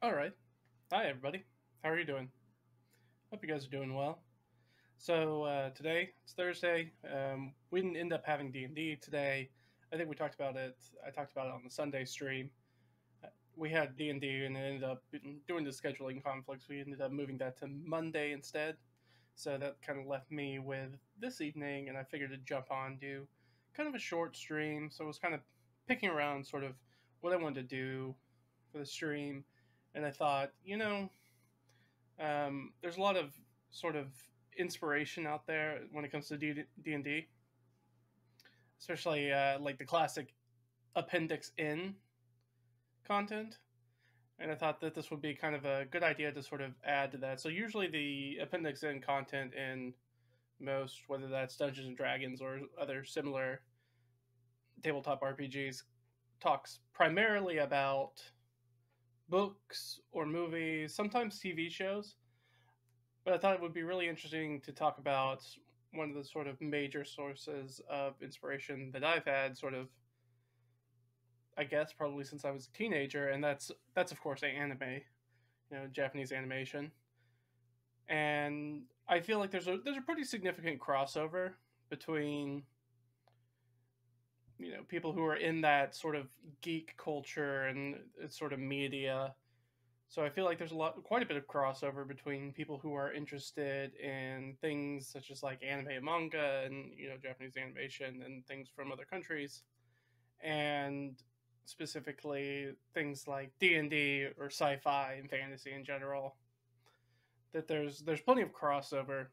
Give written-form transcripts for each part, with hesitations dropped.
All right. Hi, everybody. How are you doing? Hope you guys are doing well. So today it's Thursday. We didn't end up having D&D today. I think we talked about it. I talked about it on the Sunday stream. We had D&D and it ended up doing the scheduling conflicts. We ended up moving that to Monday instead. So that kind of left me with this evening, and I figured to jump on, do kind of a short stream. So I was kind of picking around sort of what I wanted to do for the stream, and I thought, there's a lot of sort of inspiration out there when it comes to D&D, especially like the classic Appendix N content. And I thought that this would be kind of a good idea to sort of add to that. So usually the Appendix N content in most, whether that's Dungeons and Dragons or other similar tabletop RPGs, talks primarily about books or movies, sometimes TV shows. But I thought it would be really interesting to talk about one of the sort of major sources of inspiration that I've had, sort of, I guess, probably since I was a teenager, and that's of course anime, Japanese animation. And I feel like there's a pretty significant crossover between people who are in that sort of geek culture and sort of media. So I feel like there's quite a bit of crossover between people who are interested in things such as like anime and manga and Japanese animation and things from other countries, and specifically things like D&D or sci-fi and fantasy in general. That there's plenty of crossover.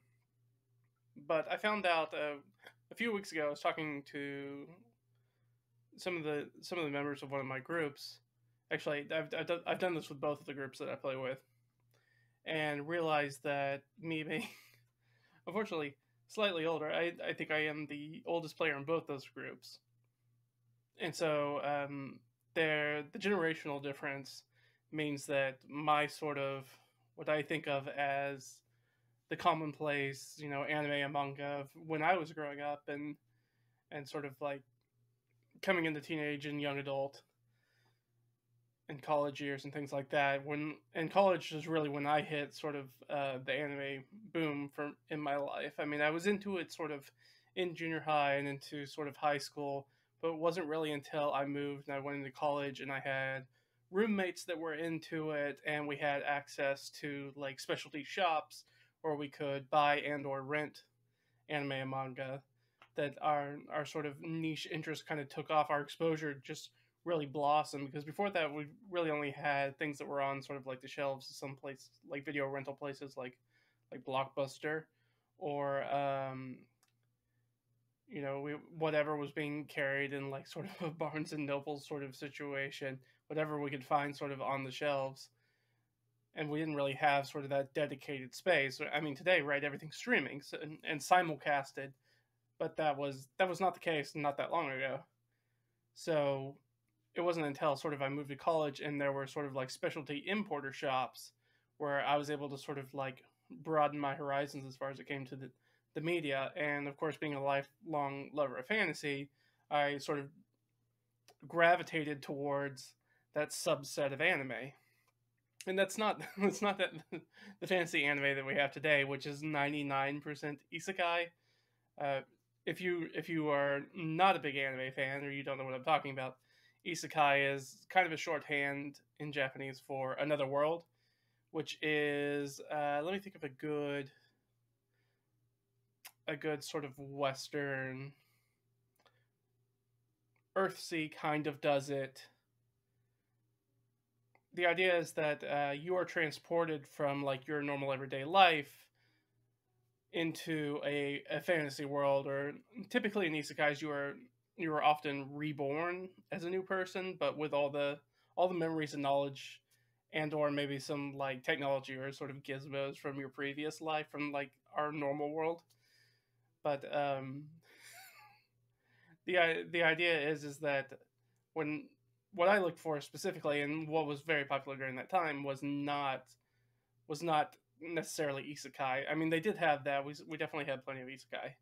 But I found out a few weeks ago I was talking to some of the members of one of my groups. Actually, I've done this with both of the groups that I play with, and realized that me being unfortunately slightly older, I think I am the oldest player in both those groups, and so the generational difference means that my sort of what I think of as the commonplace, anime and manga of when I was growing up and sort of like coming into teenage and young adult and college years and things like that. When in college is really when I hit sort of the anime boom for in my life. I mean, I was into it sort of in junior high and into sort of high school, but it wasn't really until I moved and I went into college and I had roommates that were into it, and we had access to like specialty shops where we could buy and or rent anime and manga, that our sort of niche interest kind of took off. Our exposure just really blossomed, because before that we really only had things that were on sort of like the shelves of some place like video rental places like Blockbuster, or whatever was being carried in like sort of a Barnes and Noble sort of situation, whatever we could find sort of on the shelves. And we didn't really have sort of that dedicated space. I mean, today, right, everything's streaming and simulcasted, but that was not the case not that long ago. So it wasn't until sort of I moved to college and there were sort of like specialty importer shops where I was able to sort of like broaden my horizons as far as it came to the media. And of course, being a lifelong lover of fantasy, I sort of gravitated towards that subset of anime. And that's not it's not that the fantasy anime that we have today, which is 99% isekai. Uh, if you are not a big anime fan or you don't know what I'm talking about, isekai is kind of a shorthand in Japanese for another world, which is let me think of a good sort of Western Earthsea kind of does it. The idea is that you are transported from like your normal everyday life into a fantasy world, or typically in isekais you are often reborn as a new person, but with all the memories and knowledge and or maybe some like technology or sort of gizmos from your previous life from like our normal world. But the idea is that when what I looked for specifically and what was very popular during that time was not necessarily isekai. I mean, they did have that. We definitely had plenty of isekai,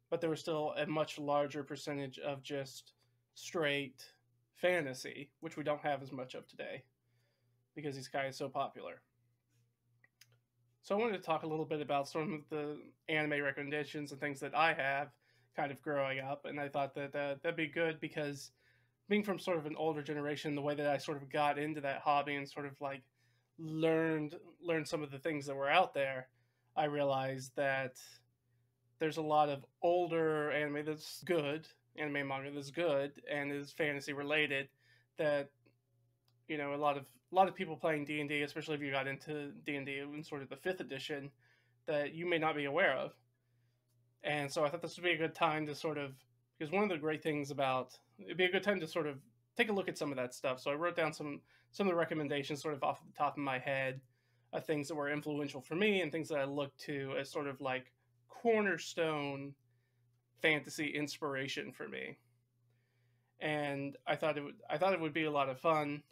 but there was still a much larger percentage of just straight fantasy, which we don't have as much of today. because this guy is so popular. So I wanted to talk a little bit about some of the anime recommendations and things that I have kind of growing up, and I thought that that'd be good because being from sort of an older generation, the way that I sort of got into that hobby and sort of like learned some of the things that were out there, I realized that there's a lot of older anime that's good, anime manga that's good and is fantasy related that a lot of people playing D&D, especially if you got into D&D in sort of the 5th edition, that you may not be aware of. And so I thought this would be a good time to sort of, because one of the great things about it'd be a good time to sort of take a look at some of that stuff. So I wrote down some of the recommendations sort of off the top of my head of things that were influential for me and things that I looked to as sort of like cornerstone fantasy inspiration for me. And I thought it would be a lot of fun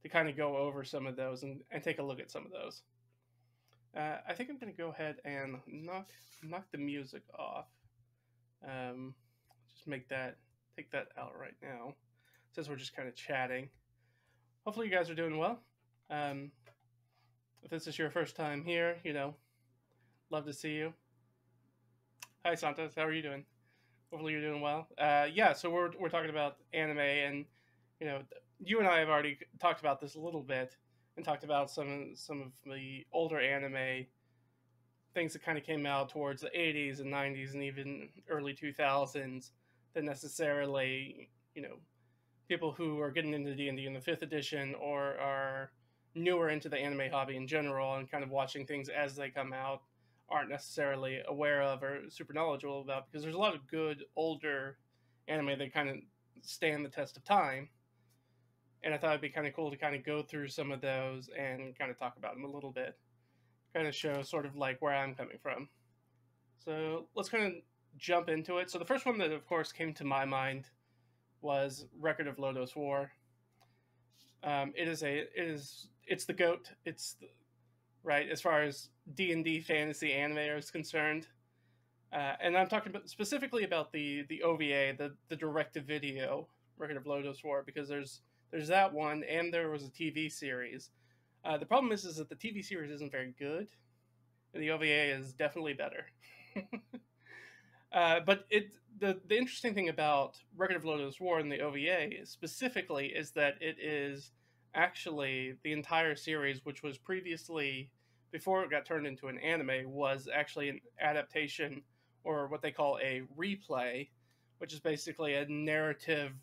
to kind of go over some of those and take a look at some of those. I think I'm going to go ahead and knock the music off. Just take that out right now, since we're just kind of chatting. Hopefully you guys are doing well. If this is your first time here, love to see you. Hi Santos, how are you doing? Hopefully you're doing well. Yeah, so we're talking about anime, and you and I have already talked about this a little bit, and talked about some of the older anime things that kind of came out towards the 80s and 90s and even early 2000s that necessarily, people who are getting into D&D in the 5th edition or are newer into the anime hobby in general and kind of watching things as they come out aren't necessarily aware of or super knowledgeable about, because there's a lot of good older anime that kind of stand the test of time. And I thought it'd be kind of cool to kind of go through some of those and kind of talk about them a little bit. Kind of show sort of like where I'm coming from. So let's kind of jump into it. So the first one that of course came to my mind was Record of Lodoss War. It's the GOAT. Right, as far as D&D fantasy anime is concerned. And I'm talking specifically about the OVA, the direct-to-video Record of Lodoss War, because there's that one, and there was a TV series. The problem is that the TV series isn't very good, and the OVA is definitely better. But the interesting thing about Record of Lodoss War and the OVA specifically is that it is actually the entire series, which was previously, before it got turned into an anime, was actually an adaptation, or what they call a replay, which is basically a narrative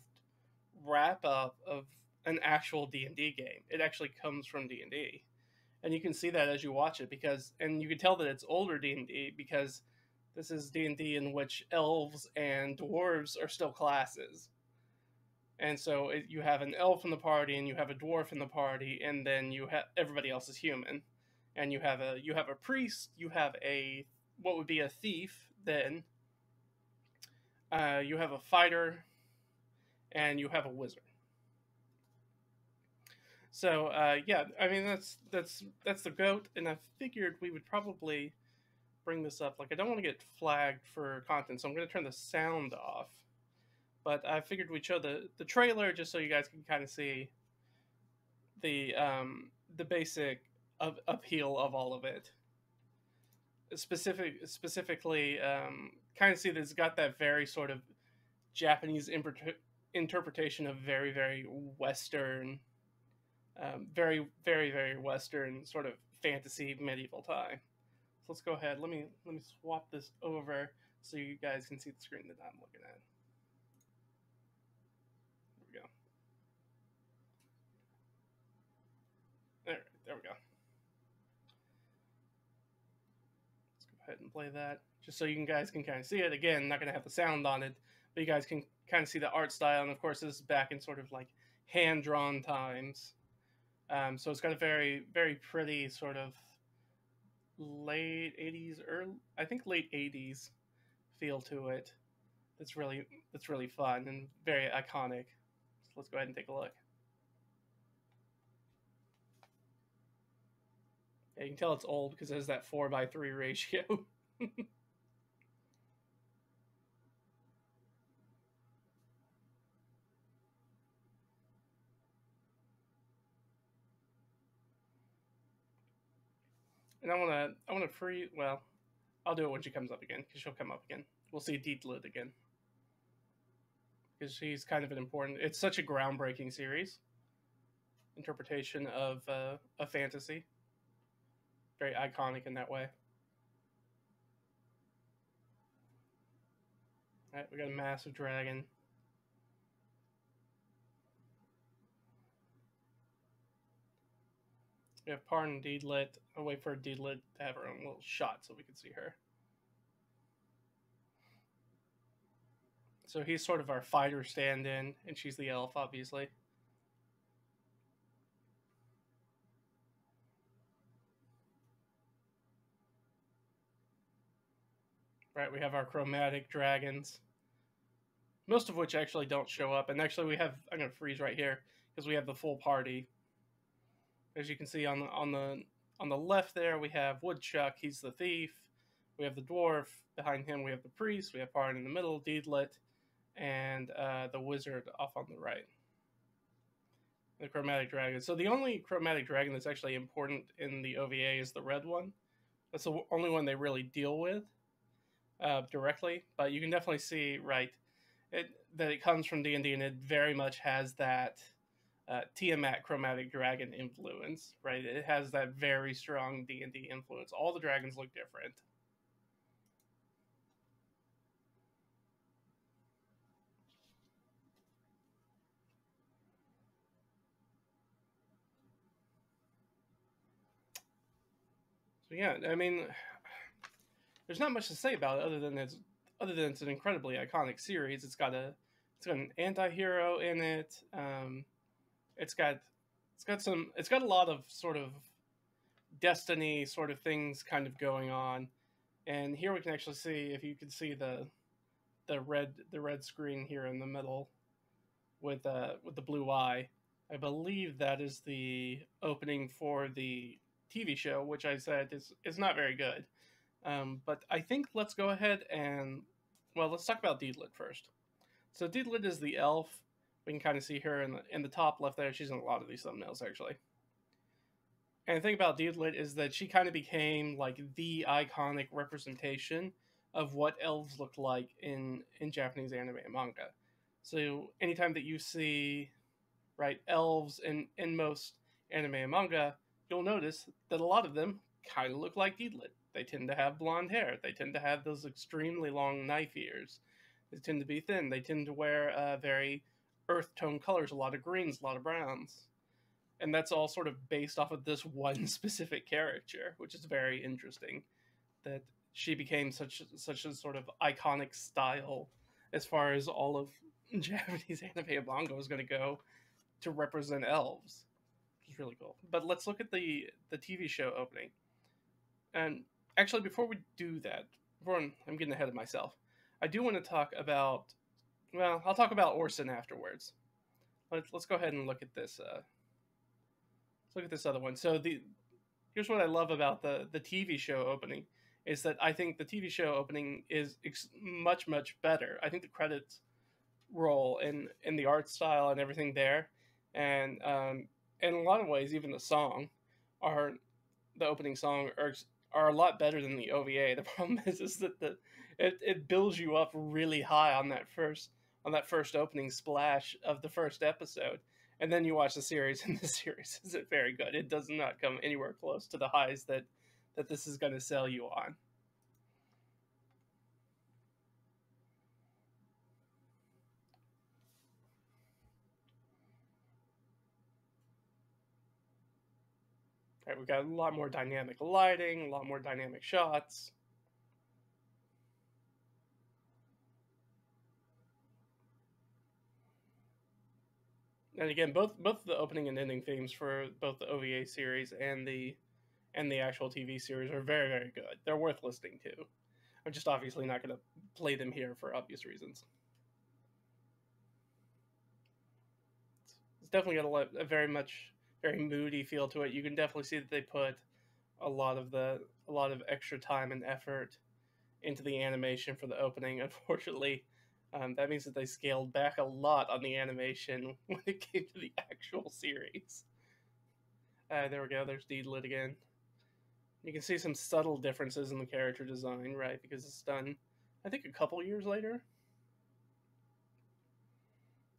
wrap-up of an actual D&D game. It actually comes from D&D. And you can see that as you watch it, and you can tell that it's older D&D because this is D&D in which elves and dwarves are still classes. And so you have an elf in the party, and you have a dwarf in the party, and then everybody else is human. And you have a priest, you have what would be a thief, then you have a fighter, and you have a wizard. So yeah, I mean that's the GOAT, and I figured we would probably bring this up. Like, I don't want to get flagged for content, so I'm going to turn the sound off. But I figured we'd show the trailer just so you guys can kind of see the basic appeal of all of it. Specifically, kind of see that it's got that very sort of Japanese interpretation of very, very Western, very, very, very Western sort of fantasy medieval time. So let's go ahead. Let me swap this over so you guys can see the screen that I'm looking at. There we go. There we go. Let's go ahead and play that, just so you guys can kind of see it. Again, not going to have the sound on it, but you guys can kind of see the art style. And of course, this is back in sort of like hand-drawn times. So it's got a very, very pretty sort of late 80s, I think late 80s feel to it. That's really fun and very iconic. So let's go ahead and take a look. Yeah, you can tell it's old because it has that 4:3 ratio. And I wanna free. Well, I'll do it when she comes up again because she'll come up again. We'll see Deedlit again because she's kind of an important. It's such a groundbreaking series interpretation of a fantasy. Very iconic in that way. All right, we got a massive dragon. We have Parn Deedlit. I'll wait for Deedlit to have her own little shot so we can see her. So he's sort of our fighter stand-in, and she's the elf, obviously. Right, we have our chromatic dragons, most of which actually don't show up. And actually, we have, I'm gonna freeze right here because we have the full party. As you can see on the left there, we have Woodchuck. He's the thief. We have the dwarf behind him. We have the priest. We have Parn in the middle, Deedlit, and the wizard off on the right. The chromatic dragon. So the only chromatic dragon that's actually important in the OVA is the red one. That's the only one they really deal with directly. But you can definitely see, right, that it comes from D&D, and it very much has that Tiamat chromatic dragon influence, right? It has that very strong D&D influence. All the dragons look different. So yeah, I mean, there's not much to say about it other than it's an incredibly iconic series. It's got an anti-hero in it. It's got a lot of sort of destiny sort of things kind of going on. And here we can actually see, if you can see the red screen here in the middle with the blue eye. I believe that is the opening for the TV show, which I said is not very good. But I think let's go ahead and, well, let's talk about Deedlit first. So Deedlit is the elf. We can kind of see her in the top left there. She's in a lot of these thumbnails, actually. And the thing about Deedlit is that she kind of became like the iconic representation of what elves looked like in Japanese anime and manga. So anytime that you see, right, elves in most anime and manga, you'll notice that a lot of them kind of look like Deedlit. They tend to have blonde hair. They tend to have those extremely long knife ears. They tend to be thin. They tend to wear very earth tone colors, a lot of greens, a lot of browns. And that's all sort of based off of this one specific character, which is very interesting. That she became such a sort of iconic style as far as all of Japanese anime and manga was going to go to represent elves, which is really cool. But let's look at the TV show opening. And actually, before we do that, I'm getting ahead of myself, I do want to talk about, well, I'll talk about Orphen afterwards. Let's go ahead and look at this. Let's look at this other one. So here's what I love about the TV show opening is that I think the TV show opening is much better. I think the credits roll in the art style and everything there, and in a lot of ways, even the opening song are a lot better than the OVA. The problem is that it builds you up really high on that first opening splash of the first episode, and then you watch the series, and the series isn't very good. It does not come anywhere close to the highs that this is going to sell you on. Right, we've got a lot more dynamic lighting, a lot more dynamic shots. And again, both the opening and ending themes for both the OVA series and the actual TV series are very good. They're worth listening to. I'm just obviously not going to play them here for obvious reasons. It's definitely got a very moody feel to it. You can definitely see that they put a lot of extra time and effort into the animation for the opening. Unfortunately, that means that they scaled back a lot on the animation when it came to the actual series. There we go. There's Deedlit again. You can see some subtle differences in the character design, right? Because it's done, I think, a couple years later.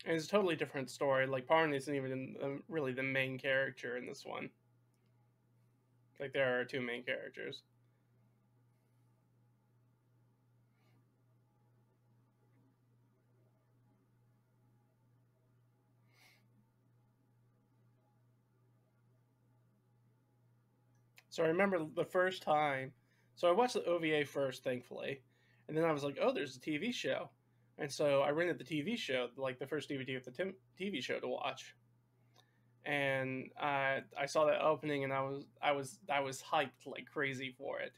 And it's a totally different story. Like, Parn isn't even really the main character in this one. Like, there are two main characters. So I remember the first time. So I watched the OVA first, thankfully, and then I was like, "Oh, there's a TV show," and so I rented the TV show, like the first DVD of the TV show to watch. And I saw that opening, and I was hyped like crazy for it.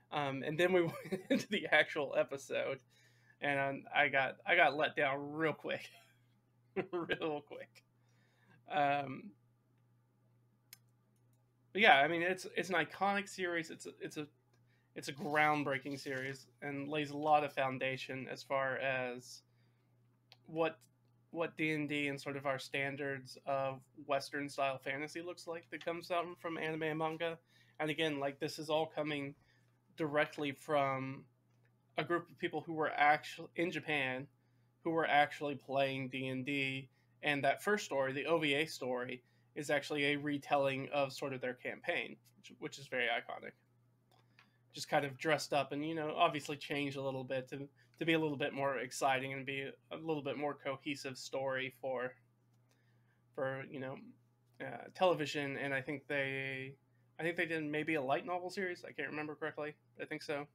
And then we went into the actual episode, and I got let down real quick, real quick. Um, but yeah, I mean it's an iconic series. It's a groundbreaking series and lays a lot of foundation as far as what D&D and sort of our standards of Western style fantasy looks like that comes out from anime and manga. And again, like this is all coming directly from a group of people who were actually in Japan, who were actually playing D&D. And that first story, the OVA story, is actually a retelling of sort of their campaign, which is very iconic. Just kind of dressed up and, you know, obviously changed a little bit to be a little bit more exciting and be a little bit more cohesive story for you know, television. And I think they did maybe a light novel series. I can't remember correctly. I think so.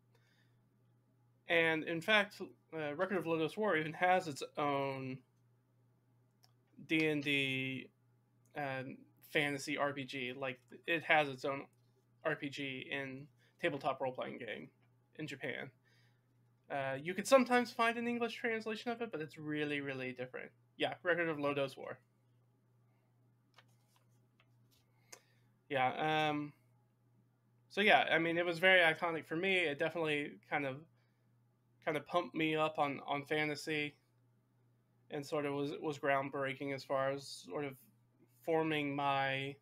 And in fact, Record of Lodoss War even has its own D&D fantasy RPG. Like it has its own RPG in tabletop role playing game in Japan. You could sometimes find an English translation of it, but it's really, really different. Yeah, Record of Lodoss War. Yeah. So yeah, I mean, it was very iconic for me. It definitely kind of pumped me up on fantasy, and sort of was groundbreaking as far as sort of forming my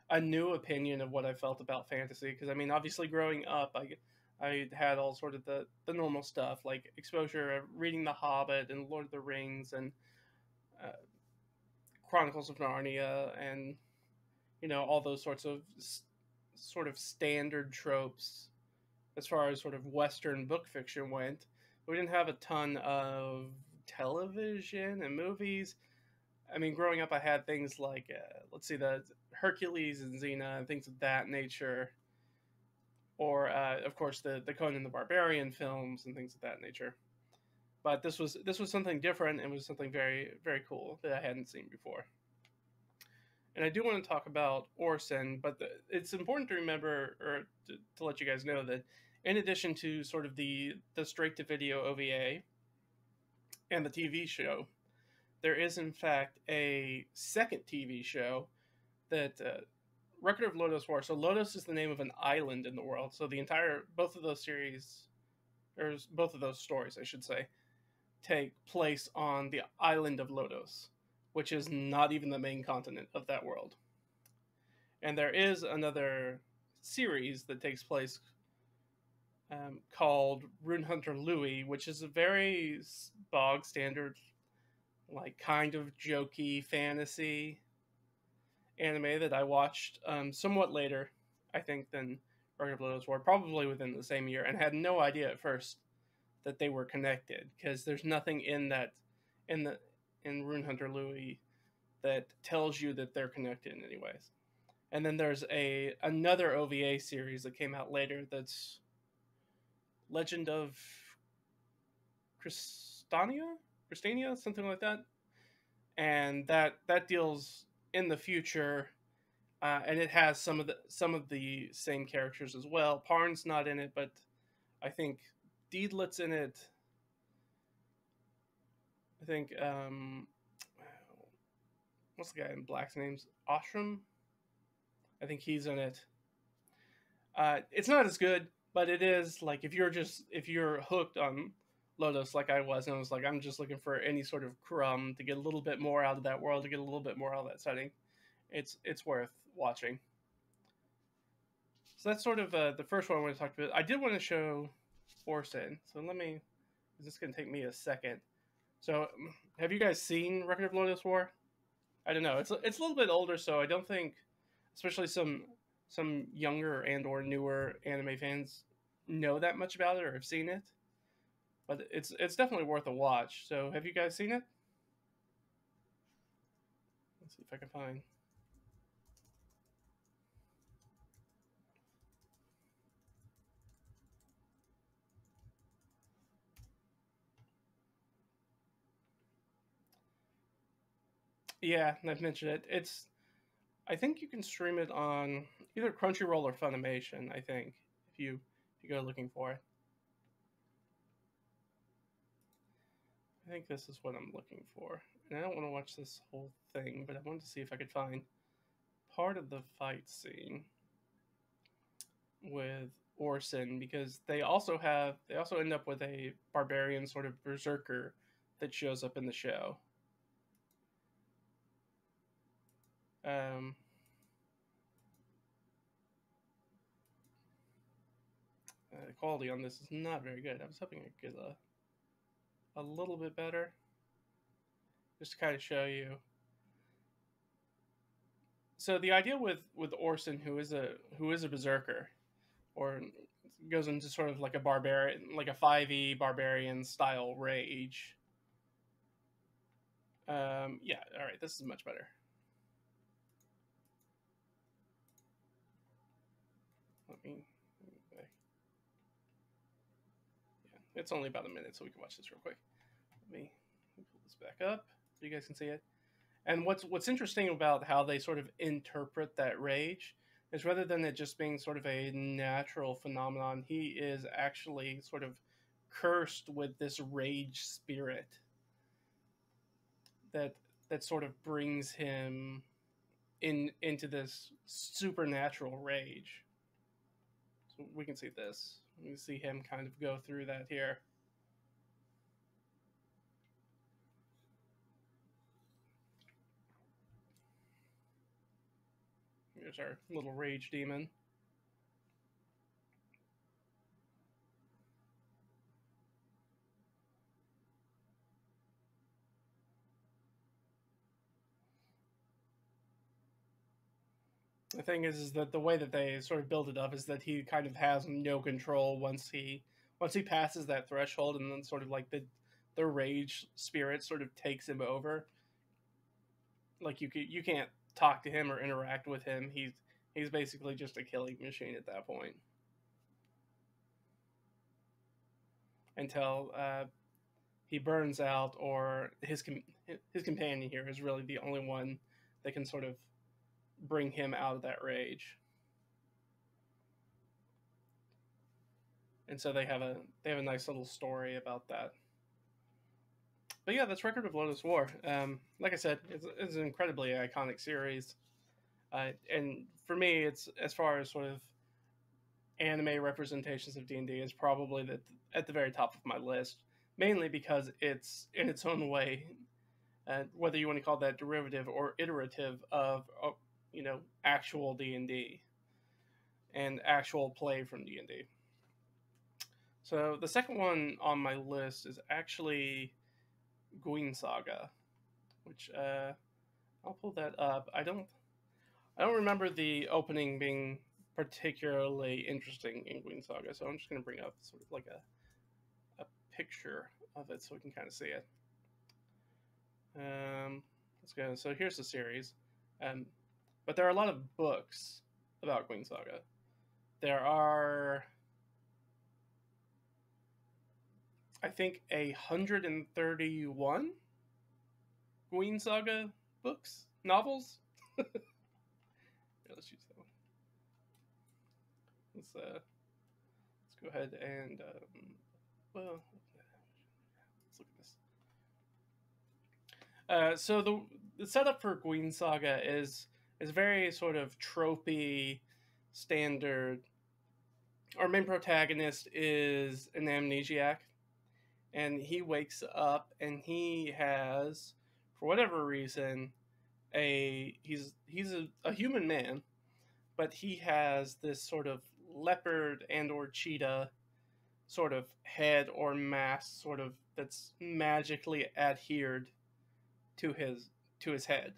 a new opinion of what I felt about fantasy. Because I mean, obviously, growing up, I had all sort of the normal stuff like exposure of reading The Hobbit and Lord of the Rings and uh, Chronicles of Narnia and you know all those sorts of sort of standard tropes as far as sort of Western book fiction went. We didn't have a ton of television and movies. I mean, growing up, I had things like let's see, the Hercules and Xena and things of that nature, or of course the Conan the Barbarian films and things of that nature. But this was something different and was something very very cool that I hadn't seen before. And I do want to talk about Orphen, but it's important to remember or to let you guys know that in addition to sort of the straight to video OVA and the TV show, there is in fact a second TV show that Record of Lodoss War. So Lodoss is the name of an island in the world. So the entire both of those series, or both of those stories, I should say, take place on the island of Lodoss, which is not even the main continent of that world. And there is another series that takes place called Rune Hunter Louis, which is a very bog standard, like kind of jokey fantasy anime that I watched somewhat later, I think, than Record of Lodoss War, probably within the same year, and had no idea at first that they were connected because there's nothing in that in Rune Hunter Louis that tells you that they're connected in any ways. And then there's another OVA series that came out later that's Legend of Christania, something like that, and that deals in the future, and it has some of the same characters as well. Parn's not in it, but I think Deedlet's in it. I think what's the guy in Black's name's Ostrom? I think he's in it. It's not as good, but it is like if you're hooked on Lodoss like I was, and I was like, I'm just looking for any sort of crumb to get a little bit more out of that world, to get a little bit more out of that setting. It's worth watching. So that's sort of the first one I want to talk about. I did want to show Orphen, so let me. This is going to take me a second. So, have you guys seen Record of Lodoss War? I don't know. It's a little bit older, so I don't think, especially some younger and or newer anime fans, know that much about it or have seen it. But it's definitely worth a watch. So, have you guys seen it? Let's see if I can find. Yeah, I've mentioned it. I think you can stream it on either Crunchyroll or Funimation. I think if you go looking for it. I think this is what I'm looking for. And I don't want to watch this whole thing, but I wanted to see if I could find part of the fight scene with Orphen, because they also end up with a barbarian sort of berserker that shows up in the show. The quality on this is not very good. I was hoping I could get a little bit better, just to kind of show you. So the idea with Orphen, who is a berserker, or goes into sort of like a barbarian, like a 5e barbarian style rage. Yeah, all right, this is much better. Let me yeah, it's only about a minute, so we can watch this real quick. Let me pull this back up so you guys can see it. And what's interesting about how they sort of interpret that rage is, rather than it just being sort of a natural phenomenon, he is actually sort of cursed with this rage spirit that sort of brings him into this supernatural rage. So we can see this. We can see him kind of go through that here. Here's our little rage demon. The thing is that the way that they sort of build it up is that he kind of has no control once he passes that threshold, and then sort of like the rage spirit sort of takes him over. Like you can't talk to him or interact with him. He's basically just a killing machine at that point. Until he burns out, or his companion here is really the only one that can sort of bring him out of that rage. And so they have a nice little story about that. But yeah, that's Record of Lodoss War. Like I said, it's an incredibly iconic series, and for me, it's, as far as sort of anime representations of D&D, is probably at the very top of my list. Mainly because it's, in its own way, whether you want to call that derivative or iterative of actual D&D and actual play from D&D. So the second one on my list is actually Guin Saga, which I'll pull that up. I don't remember the opening being particularly interesting in Guin Saga, so I'm just going to bring up sort of like a picture of it so we can kind of see it. Let's go. So here's the series, but there are a lot of books about Guin Saga. There are, I think, 131 Guin Saga books, novels. Yeah, let's use that one. Let's go ahead and well, let's look at this. So the setup for Guin Saga is very sort of tropey, standard. Our main protagonist is an amnesiac, and he wakes up and he has, for whatever reason, he's a human man, but he has this sort of leopard and or cheetah sort of head or mask sort of that's magically adhered to his head.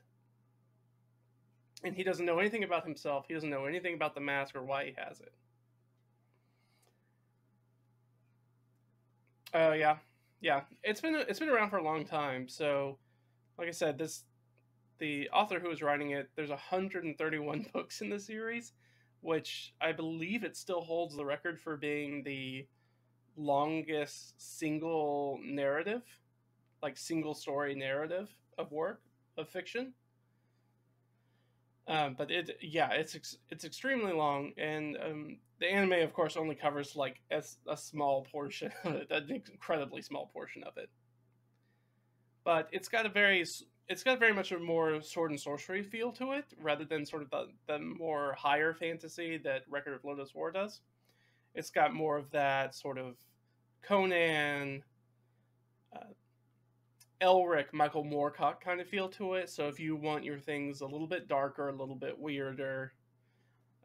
And he doesn't know anything about himself. He doesn't know anything about the mask or why he has it. Oh yeah. It's been around for a long time. So, like I said, the author who was writing it. There's 131 books in the series, which I believe it still holds the record for being the longest single narrative, like single story narrative of work of fiction. But it's extremely long, and the anime, of course, only covers like a small portion of it, an incredibly small portion of it. But it's got very much a more sword and sorcery feel to it, rather than sort of the more higher fantasy that Record of Lodoss War does. It's got more of that sort of Conan, uh, Elric, Michael Moorcock kind of feel to it. So if you want your things a little bit darker, a little bit weirder,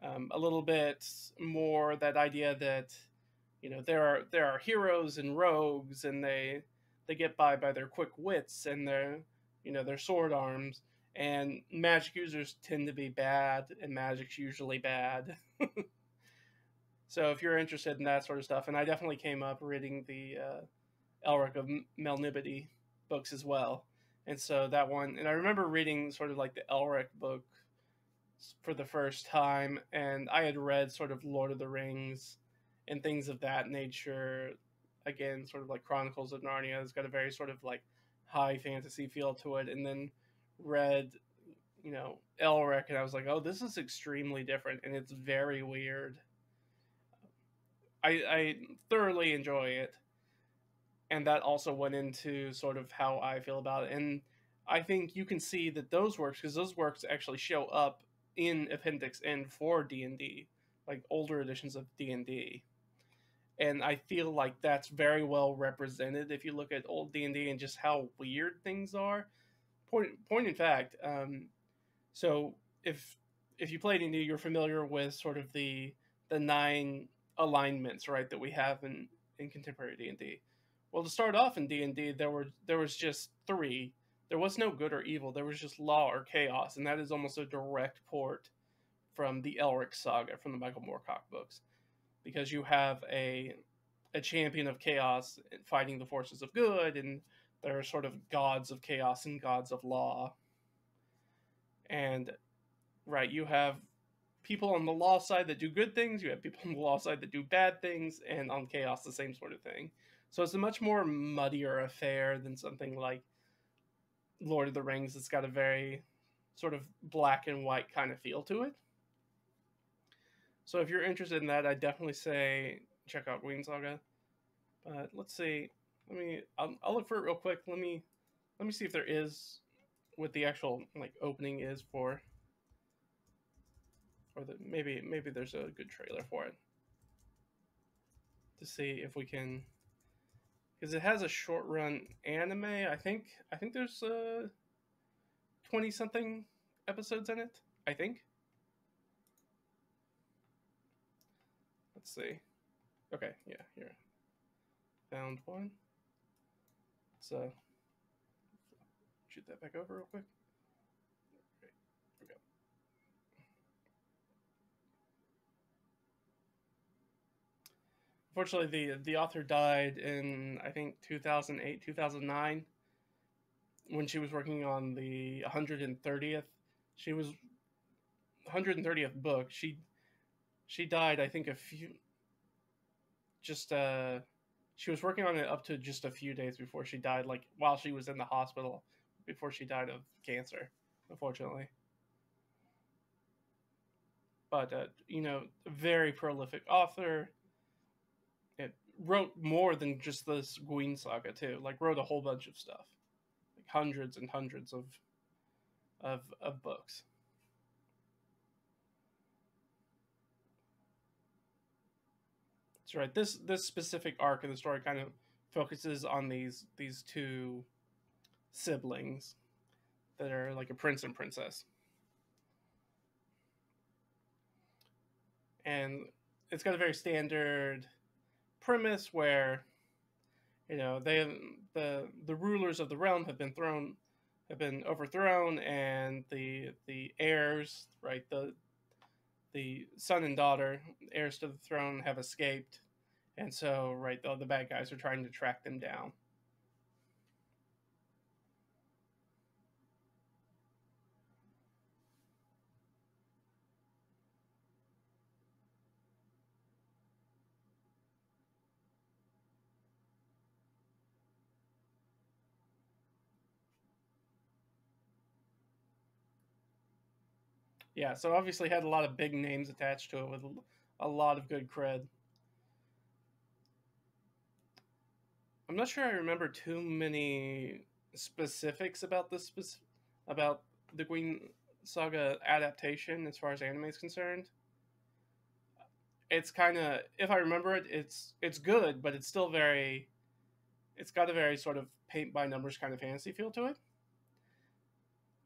a little bit more that idea that there are heroes and rogues, and they get by their quick wits and their sword arms, and magic users tend to be bad, and magic's usually bad. So if you're interested in that sort of stuff, and I definitely came up reading the Elric of Melniboné books as well. And so that one, and I remember reading sort of like the Elric book for the first time, and I had read sort of Lord of the Rings and things of that nature. Again, sort of like Chronicles of Narnia. It's got a very sort of like high fantasy feel to it, and then read, Elric, and I was like, oh, this is extremely different, and it's very weird. I thoroughly enjoy it, and that also went into sort of how I feel about it. And I think you can see that because those works actually show up in Appendix N for D&D, like older editions of D&D. And I feel like that's very well represented if you look at old D&D and just how weird things are. Point in fact, so if you play D&D, you're familiar with sort of the 9 alignments, right, that we have in contemporary D&D. Well, to start off in D&D, there was just 3. There was no good or evil. There was just law or chaos, and that is almost a direct port from the Elric saga, from the Michael Moorcock books, because you have a champion of chaos fighting the forces of good, and there are sort of gods of chaos and gods of law. And right, you have people on the law side that do good things, you have people on the law side that do bad things, and on chaos the same sort of thing. So it's a much more muddier affair than something like Lord of the Rings. It's got a very sort of black and white kind of feel to it. So if you're interested in that, I'd definitely say check out Guin Saga. But let's see. I'll look for it real quick. Let me see if there is what the actual like opening is for, or that maybe there's a good trailer for it to see if we can, because it has a short run anime. I think there's 20 something episodes in it. I think. Let's see. Okay, yeah, here. Found one. So shoot that back over real quick. Okay, here we go. Unfortunately, the author died in, I think, 2008, 2009, when she was working on the 130th. She was 130th book. She died, I think, she was working on it up to just a few days before she died, like while she was in the hospital before she died of cancer, unfortunately. But very prolific author. It wrote more than just this Guin Saga too. Like wrote a whole bunch of stuff, like hundreds and hundreds of books. That's right. This specific arc of the story kind of focuses on these 2 siblings that are like a prince and princess. And it's got a very standard premise where the rulers of the realm have been overthrown, and the heirs, right, the son and daughter, heirs to the throne, have escaped, and so right, the bad guys are trying to track them down. Yeah, so obviously had a lot of big names attached to it with a lot of good cred. I'm not sure I remember too many specifics about about the Guin Saga adaptation as far as anime is concerned. It's kind of, if I remember it, it's good, but it's still very, it's got a very sort of paint by numbers kind of fantasy feel to it.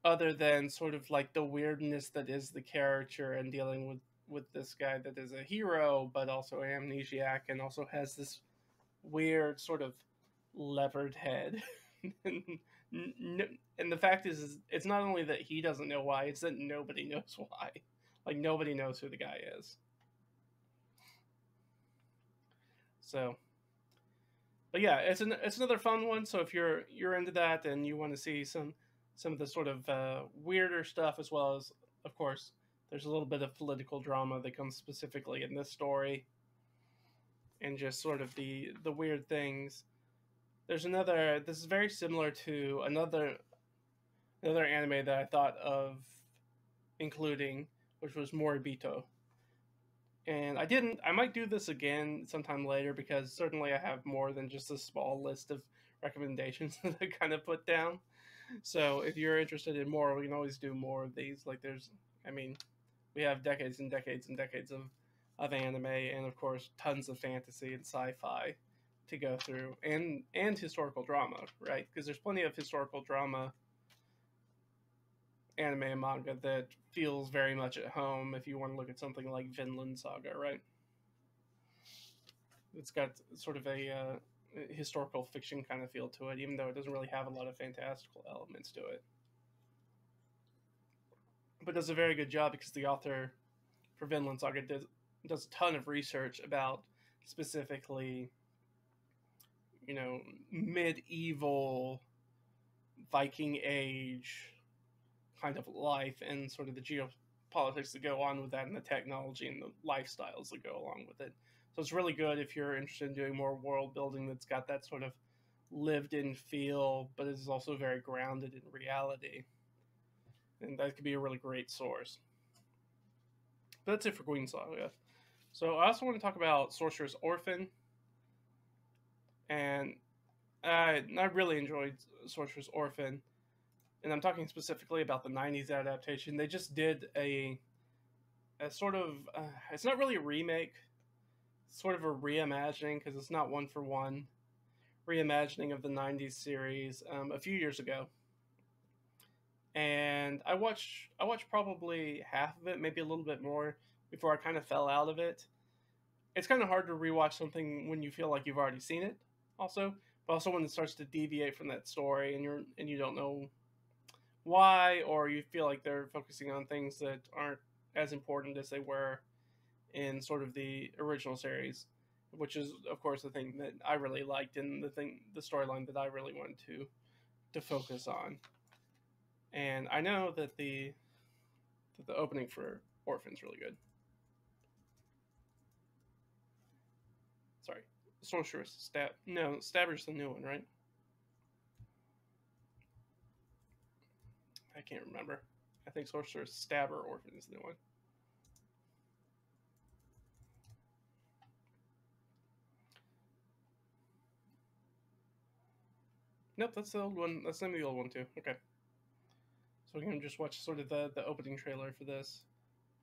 Other than sort of like the weirdness that is the character and dealing with this guy that is a hero but also amnesiac and also has this weird sort of levered head. and, and the fact is it's not only that he doesn't know why, it's that nobody knows why. Like nobody knows who the guy is. So, but yeah, it's another fun one. So if you're into that and you want to see some of the sort of weirder stuff, as well as, of course, there's a little bit of political drama that comes specifically in this story, and just sort of the weird things. There's another. This is very similar to another anime that I thought of including, which was Moribito. And I didn't. I might do this again sometime later because certainly I have more than just a small list of recommendations that I kind of put down. So if you're interested in more, we can always do more of these. Like I mean, we have decades and decades and decades of anime, and of course tons of fantasy and sci-fi to go through, and historical drama, right? Because there's plenty of historical drama anime and manga that feels very much at home if you want to look at something like Vinland Saga, right? It's got sort of a historical fiction kind of feel to it, even though it doesn't really have a lot of fantastical elements to it. But does a very good job because the author for Vinland Saga does a ton of research about specifically, medieval Viking age kind of life and sort of the geopolitics that go on with that and the technology and the lifestyles that go along with it. So it's really good if you're interested in doing more world building that's got that sort of lived in feel, but is also very grounded in reality. And that could be a really great source. But that's it for Guin Saga. So I also want to talk about Sorcerous Orphen. And I really enjoyed Sorcerous Orphen. And I'm talking specifically about the 90s adaptation. They just did a sort of, it's not really a remake, it's sort of a reimagining because it's not one for one reimagining of the 90s series a few years ago. And I watched probably half of it, maybe a little bit more, before I kind of fell out of it. It's kind of hard to rewatch something when you feel like you've already seen it, also, but also when it starts to deviate from that story and you don't know why, or you feel like they're focusing on things that aren't as important as they were in sort of the original series, which is of course the thing that I really liked and the storyline that I really wanted to focus on. And I know that the opening for Orphen's really good. Sorry, Sorcerous Stabber's the new one, right? I can't remember. I think Sorcerous Stabber Orphen is the new one. Nope, that's the old one. That's the name of the old one too. Okay. So we can just watch sort of the opening trailer for this.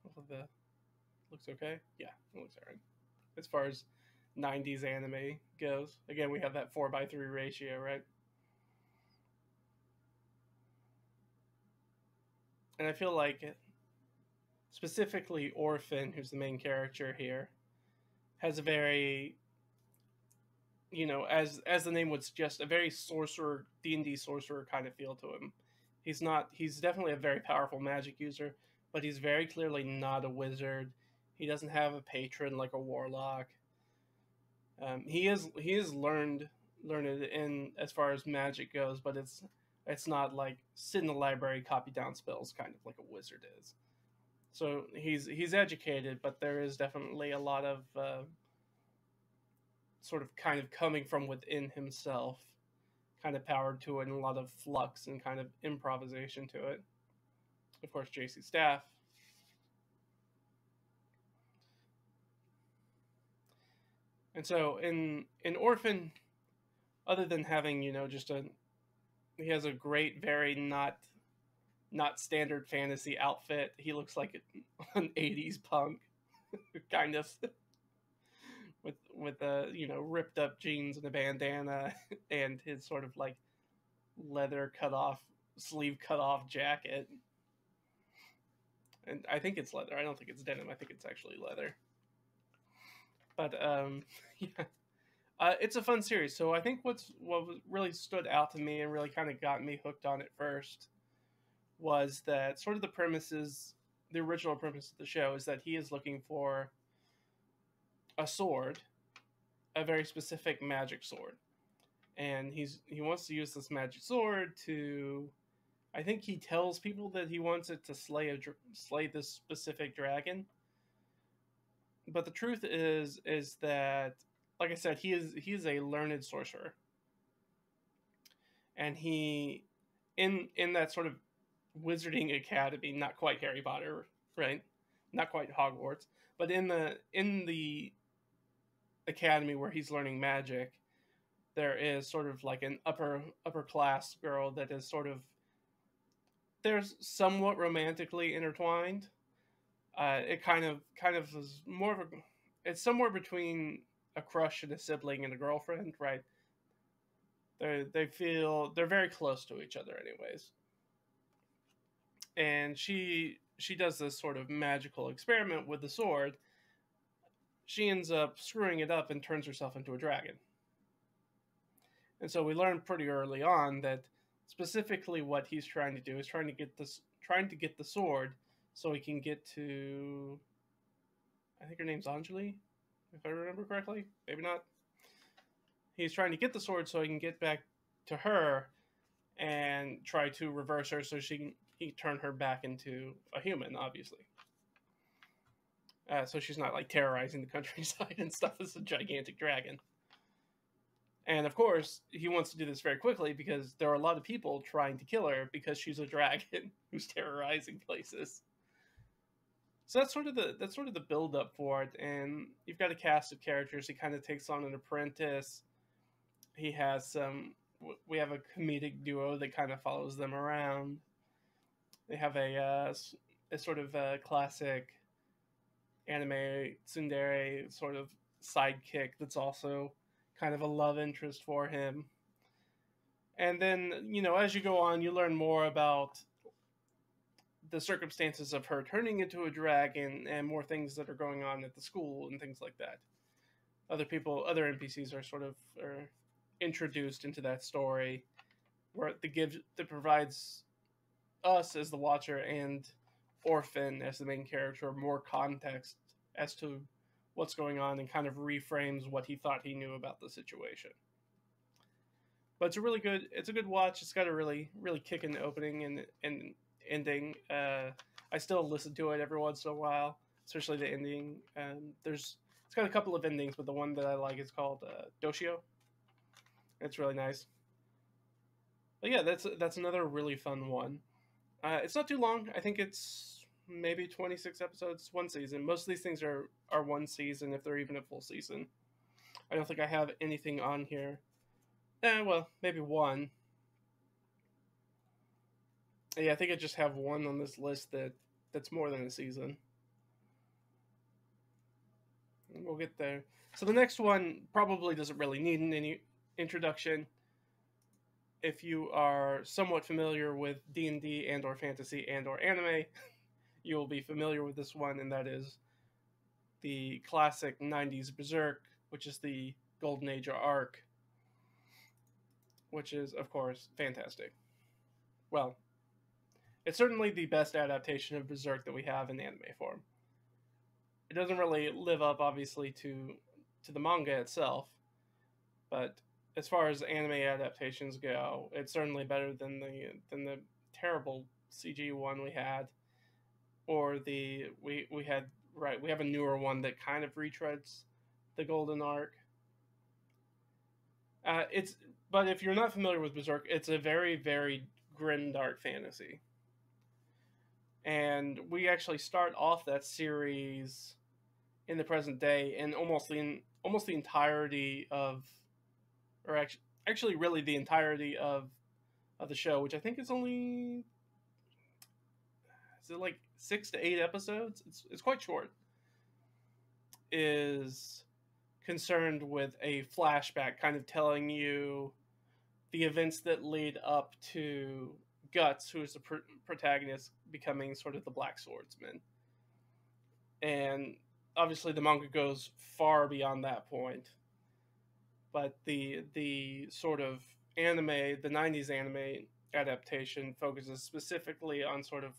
Hopefully the looks okay. Yeah, it looks alright. As far as 90s anime goes. Again, we have that 4:3 ratio, right? And I feel like specifically Orphen, who's the main character here, has a very, as the name would suggest, a very sorcerer, D&D sorcerer kind of feel to him. He's definitely a very powerful magic user, but he's very clearly not a wizard. He doesn't have a patron like a warlock. He is learned in as far as magic goes, but it's not like sit in the library, copy down spells, kind of like a wizard is. So he's educated, but there is definitely a lot of sort of kind of coming from within himself, kind of power to it, and a lot of flux and kind of improvisation to it. Of course, JC Staff. And so in Orphen, other than having just he has a great, very not standard fantasy outfit. He looks like an 80s punk, kind of, with ripped up jeans and a bandana and his sort of like leather sleeve cut off jacket. And I think it's leather. I don't think it's denim. I think it's actually leather. But yeah. It's a fun series. So I think what really stood out to me and really kind of got me hooked on it first was that sort of the original premise of the show is that he is looking for a sword, a very specific magic sword. And he wants to use this magic sword to, I think he tells people that he wants it to slay this specific dragon. But the truth is that, like I said, he is a learned sorcerer. And he in that sort of wizarding academy, not quite Harry Potter, right? Not quite Hogwarts, but in the academy where he's learning magic, there is sort of like an upper class girl that is sort of, they're somewhat romantically intertwined. It kind of is more of a, it's somewhere between a crush and a sibling and a girlfriend, right? They're very close to each other, anyways. And she does this sort of magical experiment with the sword. She ends up screwing it up and turns herself into a dragon. And so we learn pretty early on that specifically what he's trying to do is trying to get the sword so he can get to, I think her name's Anjali, if I remember correctly. Maybe not. He's trying to get the sword so he can get back to her and try to reverse her so he can turn her back into a human, obviously. So she's not like terrorizing the countryside and stuff as a gigantic dragon. And of course, he wants to do this very quickly because there are a lot of people trying to kill her because she's a dragon who's terrorizing places. So that's sort of the build up for it, and you've got a cast of characters. He kind of takes on an apprentice. He has we have a comedic duo that kind of follows them around. They have a sort of a classic anime tsundere sort of sidekick that's also kind of a love interest for him. And then, as you go on, you learn more about the circumstances of her turning into a dragon and more things that are going on at the school and things like that. Other NPCs are introduced into that story, where that provides us as the watcher and Orphen as the main character more context as to what's going on and kind of reframes what he thought he knew about the situation. But it's a good watch. It's got a really, really kicking opening and ending. I still listen to it every once in a while, especially the ending. It's got a couple of endings, but the one that I like is called Doshio. It's really nice. But yeah, that's another really fun one. It's not too long. I think it's maybe 26 episodes, one season. Most of these things are one season, if they're even a full season. I don't think I have anything on here. Well, maybe one. Yeah, I think I just have one on this list that's more than a season. And we'll get there. So the next one probably doesn't really need any introduction. If you are somewhat familiar with D&D and or fantasy and or anime, you will be familiar with this one, and that is the classic 90s Berserk, which is the Golden Age arc, which is, of course, fantastic. Well, it's certainly the best adaptation of Berserk that we have in anime form. It doesn't really live up, obviously, to the manga itself, but as far as anime adaptations go, it's certainly better than the terrible CG one we had, or the we had right we have a newer one that kind of retreads the Golden Arc. It's but if you're not familiar with Berserk, it's a very very grim dark fantasy, and we actually start off that series in the present day, and almost the entirety of, or actually really the entirety of the show, which I think is only, is it like 6 to 8 episodes? It's quite short. Is concerned with a flashback, kind of telling you the events that lead up to Guts, who is the protagonist, becoming sort of the Black Swordsman. And obviously, the manga goes far beyond that point. But the sort of anime, the '90s anime adaptation, focuses specifically on sort of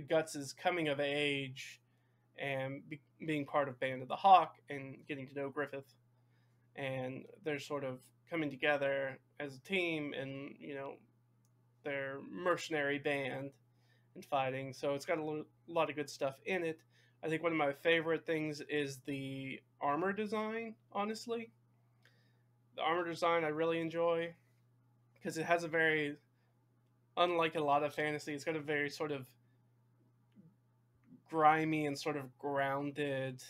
Guts's coming of age and being part of Band of the Hawk and getting to know Griffith, and they're sort of coming together as a team, and their mercenary band and fighting. So it's got a lot of good stuff in it. I think one of my favorite things is the armor design. Honestly, the armor design I really enjoy, because it has a very, unlike a lot of fantasy, it's got a very sort of grimy and sort of grounded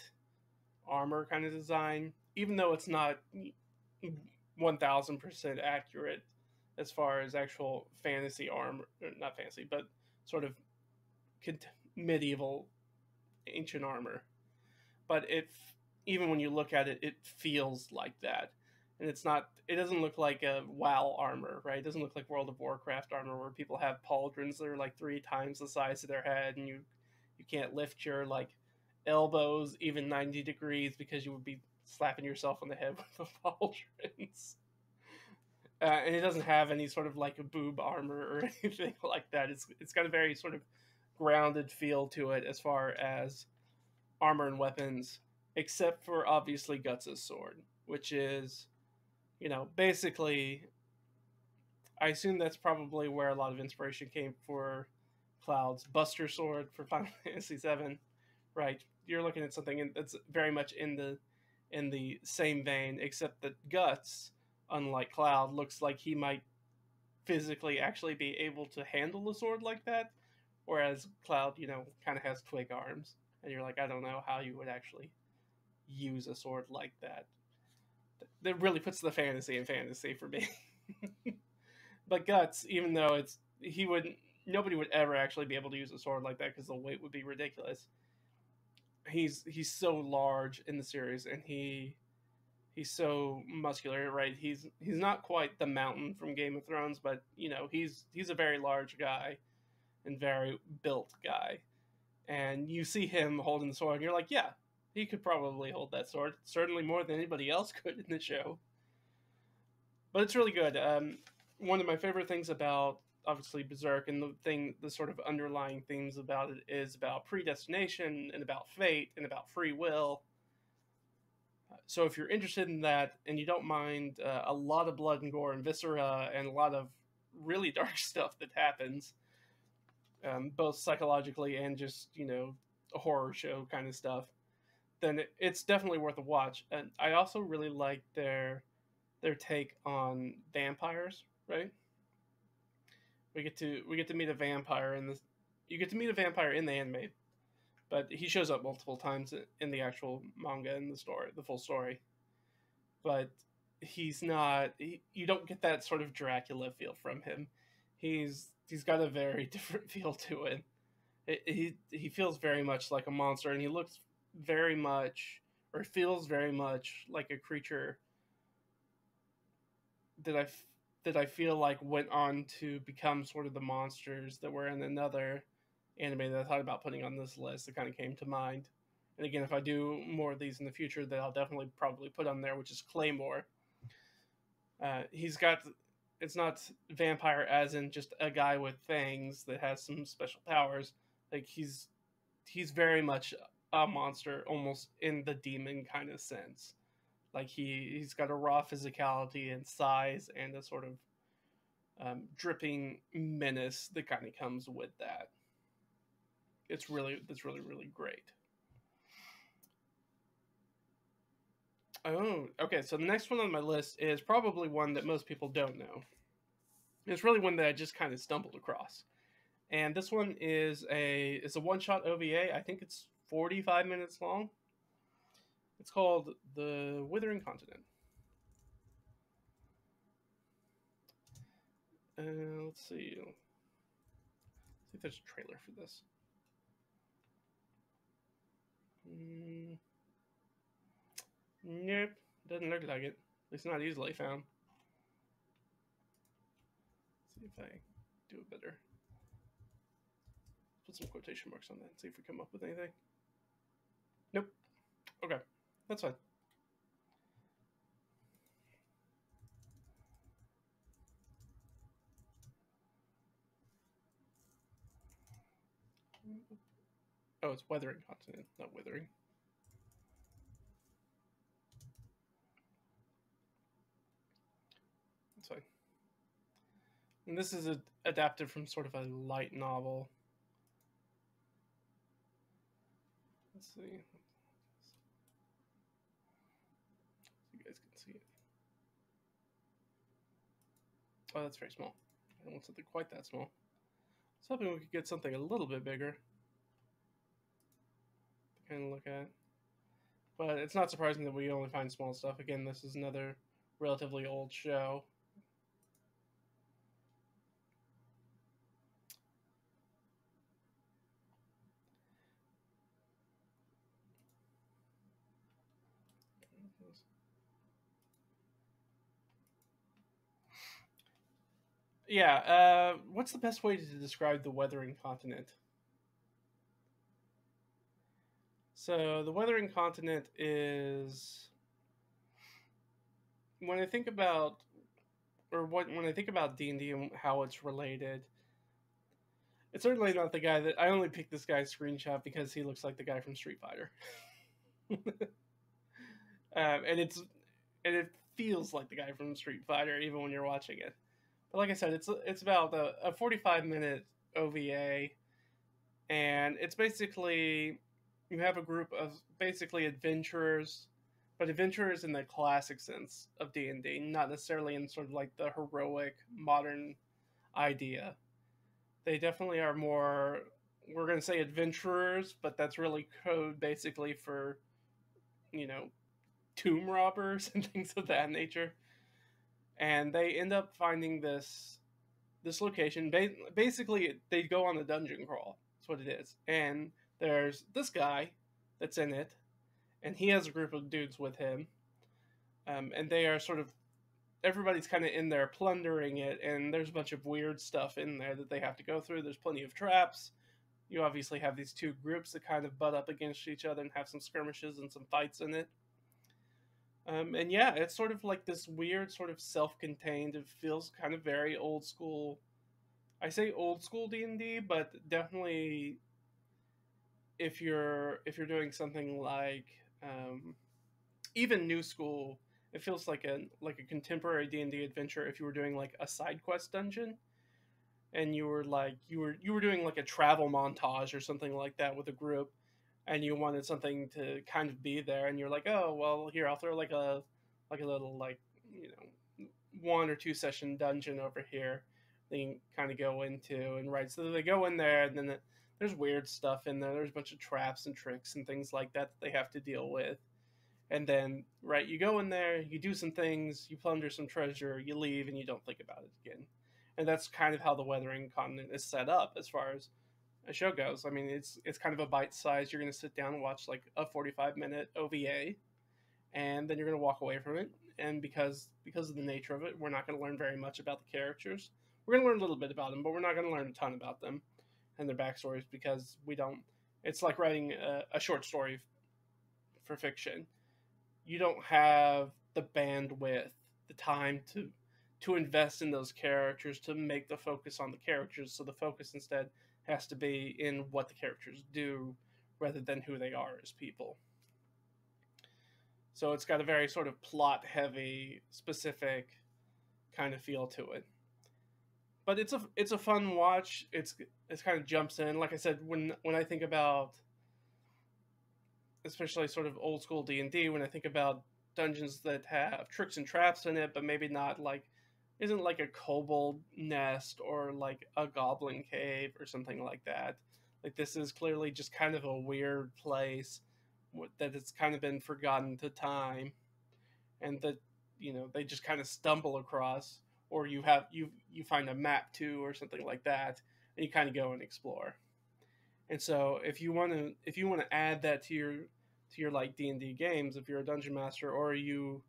armor kind of design, even though it's not 1000% accurate as far as actual fantasy armor, not fantasy, but sort of medieval ancient armor. But even when you look at it, it feels like that. And it doesn't look like a WoW armor, right? It doesn't look like World of Warcraft armor where people have pauldrons that are like 3 times the size of their head, and you can't lift your like elbows even 90 degrees because you would be slapping yourself on the head with the pauldrons. And it doesn't have any sort of like a boob armor or anything like that. It's got a very sort of grounded feel to it as far as armor and weapons, except for obviously Guts' sword, which is, basically, I assume that's probably where a lot of inspiration came for Cloud's Buster Sword for Final Fantasy VII, right? You're looking at something that's very much in the same vein, except that Guts, unlike Cloud, looks like he might physically actually be able to handle a sword like that, whereas Cloud, kind of has twig arms, and you're like, I don't know how you would actually use a sword like that. That really puts the fantasy in fantasy for me. But Guts, even though nobody would ever actually be able to use a sword like that because the weight would be ridiculous. He's so large in the series, and he's so muscular, right? He's not quite the Mountain from Game of Thrones, but he's a very large guy and very built guy. And you see him holding the sword, and you're like, yeah, he could probably hold that sword, certainly more than anybody else could in the show. But it's really good. One of my favorite things about, obviously, Berserk, and the sort of underlying themes about it, is about predestination and about fate and about free will. So if you're interested in that and you don't mind a lot of blood and gore and viscera and a lot of really dark stuff that happens, both psychologically and just, a horror show kind of stuff, then it's definitely worth a watch. And I also really like their take on vampires, right? We get to meet a vampire in this. You get to meet a vampire in the anime, but he shows up multiple times in the actual manga and the full story. But he's not. You don't get that sort of Dracula feel from him. He's got a very different feel to it. He feels very much like a monster, and he looks very much, or feels very much like a creature that I feel like went on to become sort of the monsters that were in another anime that I thought about putting on this list that kind of came to mind And again, if I do more of these in the future, that I'll definitely probably put on there, which is Claymore. He's got, it's not vampire as in just a guy with fangs that has some special powers. Like he's very much a monster, almost in the demon kind of sense. Like he's got a raw physicality and size and a sort of dripping menace that kind of comes with that. That's really great. Oh, okay. So the next one on my list is probably one that most people don't know. It's really one that I just kind of stumbled across, and this one is a one shot OVA. I think it's 45 minutes long. It's called The Withering Continent. Let's see. Let's see if there's a trailer for this. Nope, doesn't look like it. It's not easily found. Let's see if I do it better. Put some quotation marks on that and see if we come up with anything. Nope. Okay, that's fine. Oh, it's Weathering Continent, not Withering. That's fine. And this is adapted from sort of a light novel. Let's see. So you guys can see it. Oh, that's very small. I don't want something quite that small. I was hoping we could get something a little bit bigger to kind of look at. But it's not surprising that we only find small stuff. Again, this is another relatively old show. Yeah, what's the best way to describe the Weathering Continent? So the Weathering Continent is, when I think about, when I think about D&D and how it's related, it's certainly not the guy that I only picked this guy's screenshot because he looks like the guy from Street Fighter. And it feels like the guy from Street Fighter even when you're watching it. But like I said, it's about a 45-minute OVA, and it's basically, you have a group of basically adventurers, but adventurers in the classic sense of D&D, not necessarily in sort of like the heroic modern idea. They definitely are more, we're going to say adventurers, but that's really code basically for, you know, tomb robbers and things of that nature. And they end up finding this location. Basically, they go on a dungeon crawl. That's what it is. And there's this guy that's in it, and he has a group of dudes with him. And they are sort of, everybody's kind of in there plundering it, and there's a bunch of weird stuff in there that they have to go through. There's plenty of traps. You obviously have these two groups that kind of butt up against each other and have some skirmishes and some fights in it. And yeah, it's sort of like this weird, sort of self-contained. It feels kind of very old school. I say old school D&D, but definitely, if you're doing something like even new school, it feels like a contemporary D&D adventure. If you were doing like a side quest dungeon, and you were doing like a travel montage or something like that with a group, and you wanted something to kind of be there, and you're like, oh well, here, I'll throw like a little, like, you know, 1 or 2 session dungeon over here they can kind of go into, and right, so they go in there, and then there's weird stuff in there. There's a bunch of traps and tricks and things like that they have to deal with. And then, right, you go in there, you do some things, you plunder some treasure, you leave, and you don't think about it again. And that's kind of how the Weathering Continent is set up as far as a show goes. I mean, it's kind of a bite size. You're going to sit down and watch like a 45-minute OVA, and then you're going to walk away from it. And because of the nature of it, we're not going to learn very much about the characters. We're going to learn a little bit about them, but we're not going to learn a ton about them and their backstories, because we don't. It's like writing a short story for fiction. You don't have the bandwidth, the time to invest in those characters, to make the focus on the characters. So the focus instead has to be in what the characters do rather than who they are as people. So it's got a very sort of plot heavy, specific kind of feel to it. But it's a fun watch. It's kind of jumps in. Like I said, when I think about, especially sort of old school D&D, when I think about dungeons that have tricks and traps in it, but maybe not like, isn't like a kobold nest or like a goblin cave or something like that. Like this is clearly just kind of a weird place that it's kind of been forgotten to time, and that they just kind of stumble across, or you find a map to or something like that, and you kind of go and explore. And so if you want to add that to your like D&D games, if you're a dungeon master, or you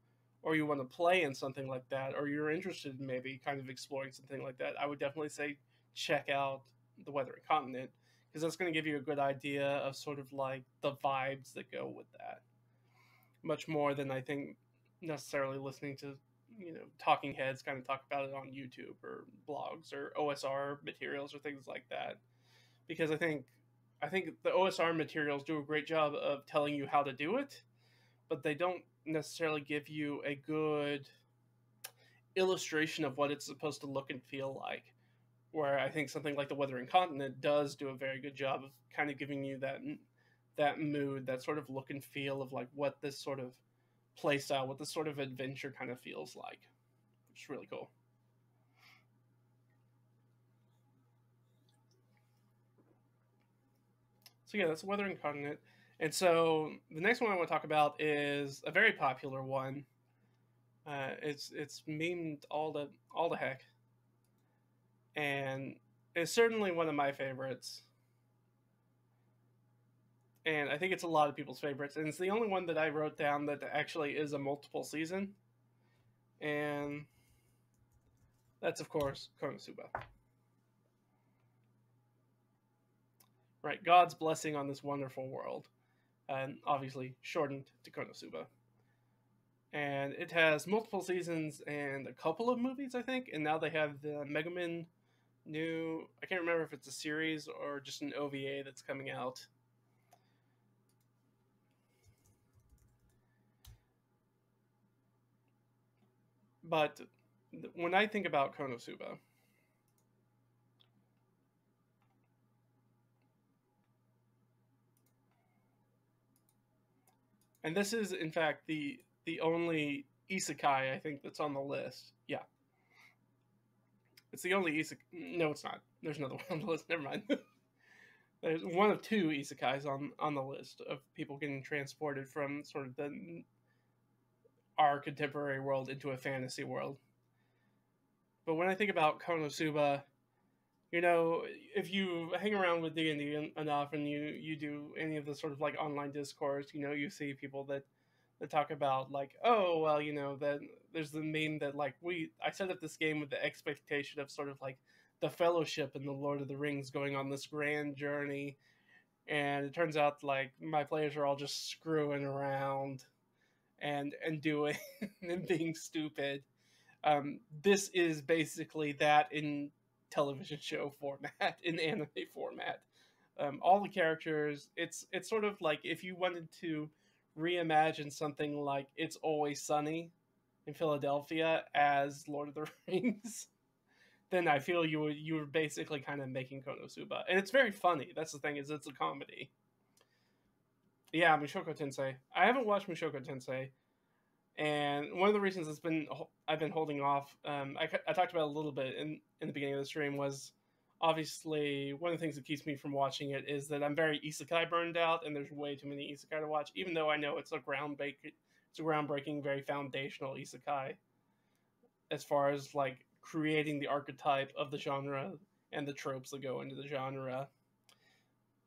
want to play in something like that, or you're interested in maybe kind of exploring something like that, I would definitely say check out the Weathering Continent, because that's going to give you a good idea of sort of like the vibes that go with that, much more than I think necessarily listening to talking heads kind of talk about it on YouTube or blogs or OSR materials or things like that. Because I think the OSR materials do a great job of telling you how to do it, but they don't necessarily give you a good illustration of what it's supposed to look and feel like. Where I think something like the Weathering Continent does do a very good job of kind of giving you that mood, that sort of look and feel of like what this sort of play style, what this sort of adventure kind of feels like, which is really cool. So yeah, that's the Weathering Continent. And so the next one I want to talk about is a very popular one. It's memed all the heck, and it's certainly one of my favorites. And I think it's a lot of people's favorites, and it's the only one that I wrote down that actually is a multiple season, and that's of course KonoSuba. Right, God's blessing on this wonderful world, and obviously shortened to KonoSuba. And it has multiple seasons and a couple of movies, I think, and now they have the Megumin new, I can't remember if it's a series or just an OVA that's coming out. But when I think about KonoSuba, and this is in fact the only isekai I think that's on the list. Yeah, it's the only isekai. No, it's not. There's another one on the list. Never mind. There's one of two isekais on the list of people getting transported from sort of our contemporary world into a fantasy world. But when I think about KonoSuba, if you hang around with D&D enough, and you do any of the sort of like online discourse, you see people that talk about like, oh well, that there's the meme that like I set up this game with the expectation of sort of like the Fellowship and the Lord of the Rings going on this grand journey, and it turns out like my players are all just screwing around and doing and being stupid. This is basically that in television show format, in anime format. All the characters, it's sort of like if you wanted to reimagine something like It's Always Sunny in Philadelphia as Lord of the Rings, then I feel you were basically kind of making KonoSuba. And it's very funny. That's the thing, is it's a comedy. Yeah, Mushoku Tensei. I haven't watched Mushoku Tensei, and one of the reasons I've been holding off, I talked about a little bit in the beginning of the stream, was obviously one of the things that keeps me from watching it is that I'm very isekai burned out, and there's way too many isekai to watch, even though I know it's a groundbreaking, very foundational isekai as far as like creating the archetype of the genre and the tropes that go into the genre.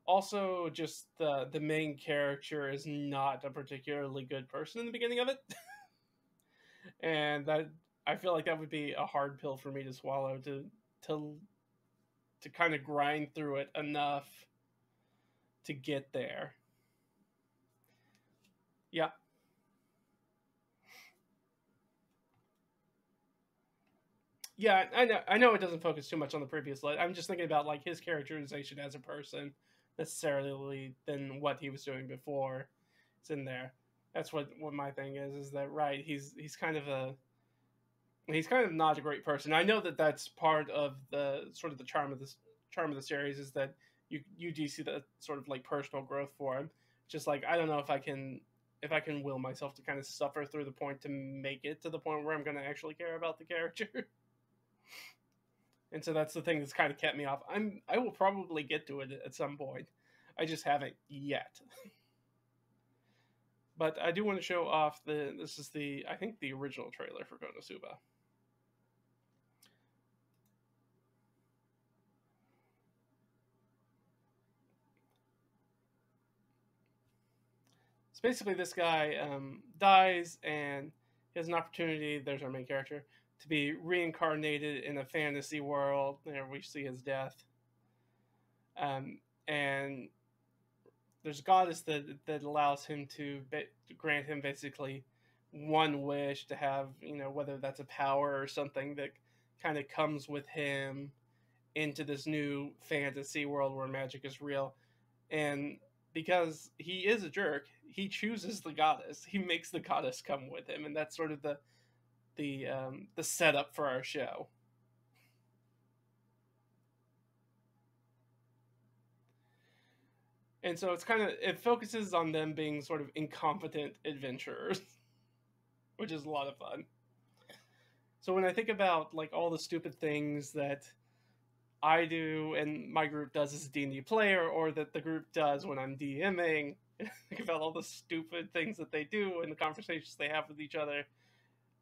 Also, just the main character is not a particularly good person in the beginning of it. And that, I feel like that would be a hard pill for me to swallow, to kind of grind through it enough to get there. Yeah. Yeah, I know. I know it doesn't focus too much on the previous light. I'm just thinking about like his characterization as a person, necessarily than what he was doing before. It's in there. That's what my thing is. Is that right? He's kind of not a great person. I know that that's part of the sort of the charm of the series is that you do see the sort of like personal growth for him. Just like I don't know if I can will myself to kind of suffer through the point to make it to the point where I'm going to actually care about the character. And so that's the thing that's kind of kept me off. I will probably get to it at some point. I just haven't yet. But I do want to show off the this is the I think the original trailer for KonoSuba. So basically, this guy dies and he has an opportunity. There's our main character to be reincarnated in a fantasy world. There we see his death, and there's a goddess that allows him to grant him basically one wish to have, whether that's a power or something that kind of comes with him into this new fantasy world where magic is real. And because he is a jerk, he chooses the goddess. He makes the goddess come with him, and that's sort of the setup for our show. And so it focuses on them being sort of incompetent adventurers, which is a lot of fun. So when I think about like all the stupid things that I do and my group does as a D&D player, or that the group does when I'm DMing, think about all the stupid things that they do and the conversations they have with each other.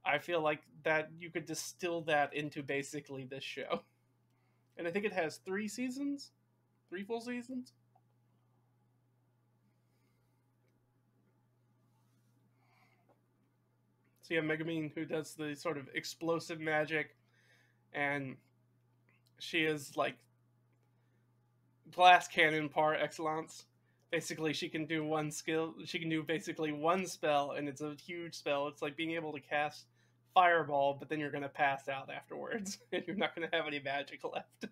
I feel like that you could distill that into basically this show. And I think it has 3 seasons, 3 full seasons. So you have Megumin, who does the sort of explosive magic, and she is like glass cannon par excellence. Basically, she can do one skill. She can do basically one spell, and it's a huge spell. It's like being able to cast fireball, but then you're going to pass out afterwards, and you're not going to have any magic left.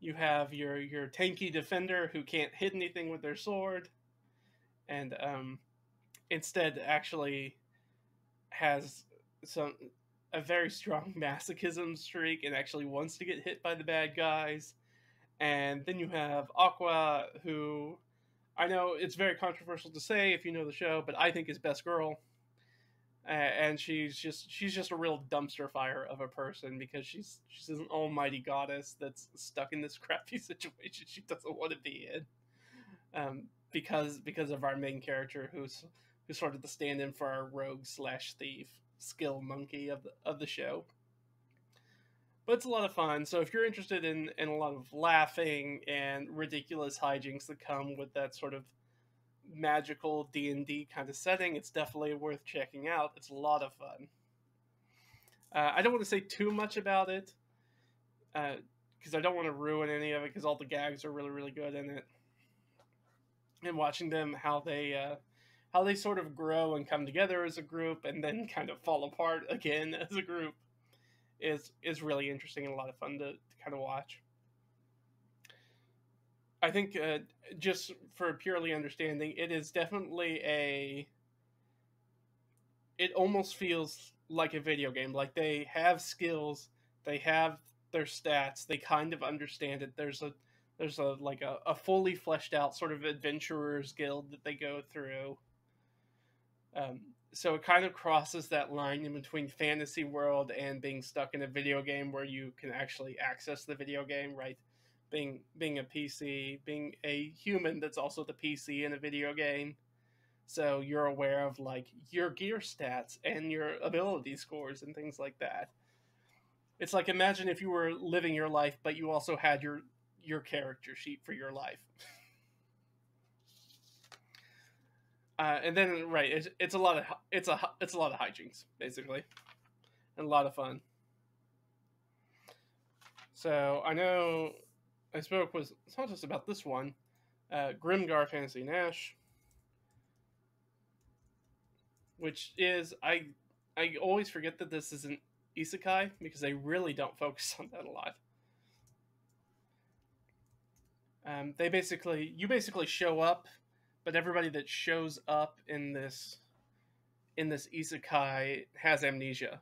You have your tanky defender who can't hit anything with their sword, and instead actually has some a very strong masochism streak and actually wants to get hit by the bad guys. And then you have Aqua, who I know it's very controversial to say if you know the show, but I think is best girl. And she's just a real dumpster fire of a person because she's an almighty goddess that's stuck in this crappy situation she doesn't want to be in. Because of our main character who's sort of the stand-in for our rogue slash thief skill monkey of the show. But it's a lot of fun. So if you're interested in a lot of laughing and ridiculous hijinks that come with that sort of magical D&D kind of setting, it's definitely worth checking out. It's a lot of fun. I don't want to say too much about it because I don't want to ruin any of it because all the gags are really, really good in it. And watching them how they sort of grow and come together as a group and then kind of fall apart again as a group is really interesting and a lot of fun to kind of watch. I think just for purely understanding, it is definitely it almost feels like a video game. Like they have skills, they have their stats, they kind of understand it. There's a fully fleshed out sort of adventurers guild that they go through. So it kind of crosses that line in between fantasy world and being stuck in a video game where you can actually access the video game, right? Being a PC, being a human that's also the PC in a video game. So you're aware of like your gear stats and your ability scores and things like that. It's like imagine if you were living your life, but you also had your character sheet for your life. And then right, it's a lot of hijinks basically, and a lot of fun. So I know I spoke was it's not just about this one, Grimgar Fantasy Nash. which is I always forget that this is an isekai because they really don't focus on that a lot. They basically you basically show up, but everybody that shows up in this isekai has amnesia.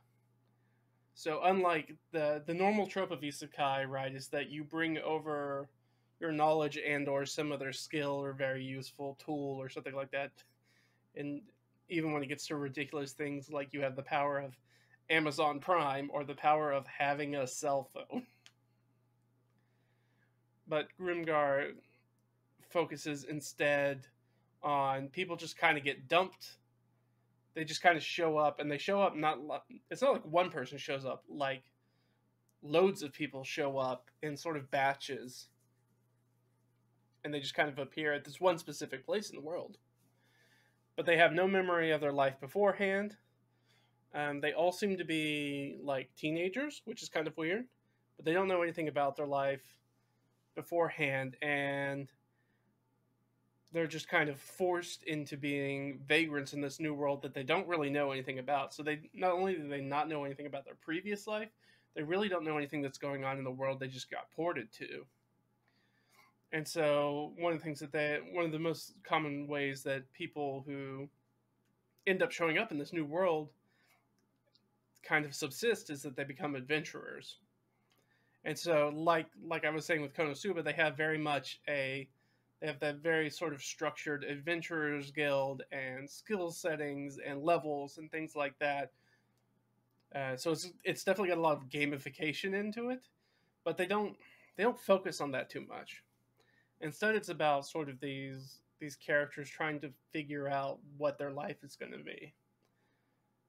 So unlike the normal trope of isekai, right, is that you bring over your knowledge and or some other skill or very useful tool or something like that, and even when it gets to ridiculous things like you have the power of Amazon Prime or the power of having a cell phone. But Grimgar focuses instead on people just kind of get dumped. They just kind of show up, and they show up not. It's not like one person shows up. Like loads of people show up in sort of batches, and they just kind of appear at this one specific place in the world. But they have no memory of their life beforehand. They all seem to be like teenagers, which is kind of weird. But they don't know anything about their life beforehand, and they're just kind of forced into being vagrants in this new world that they don't really know anything about. So they not only do they not know anything about their previous life, they really don't know anything that's going on in the world they just got ported to. And so one of the things that one of the most common ways that people who end up showing up in this new world kind of subsist is that they become adventurers. And so like I was saying with KonoSuba, they have very much they have that very sort of structured adventurers guild and skill settings and levels and things like that. So it's definitely got a lot of gamification into it, but they don't focus on that too much. Instead, it's about sort of these characters trying to figure out what their life is going to be.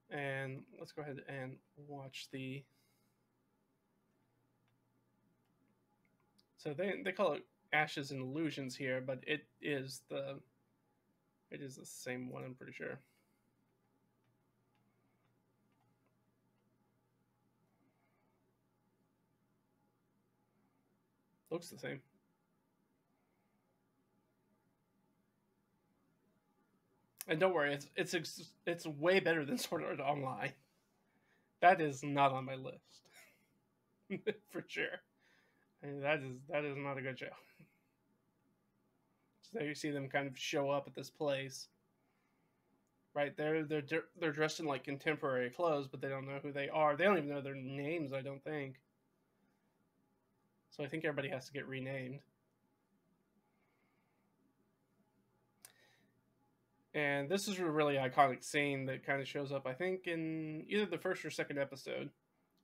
And let's go ahead and watch the. So they call it Ashes and Illusions here, but it is the same one, I'm pretty sure. Looks the same. And don't worry, it's way better than Sword Art Online. That is not on my list, for sure. And that is not a good show. So you see them kind of show up at this place. Right, they're dressed in like contemporary clothes, but they don't know who they are. They don't even know their names, I don't think. So I think everybody has to get renamed. And this is a really iconic scene that kind of shows up, I think, in either the first or second episode.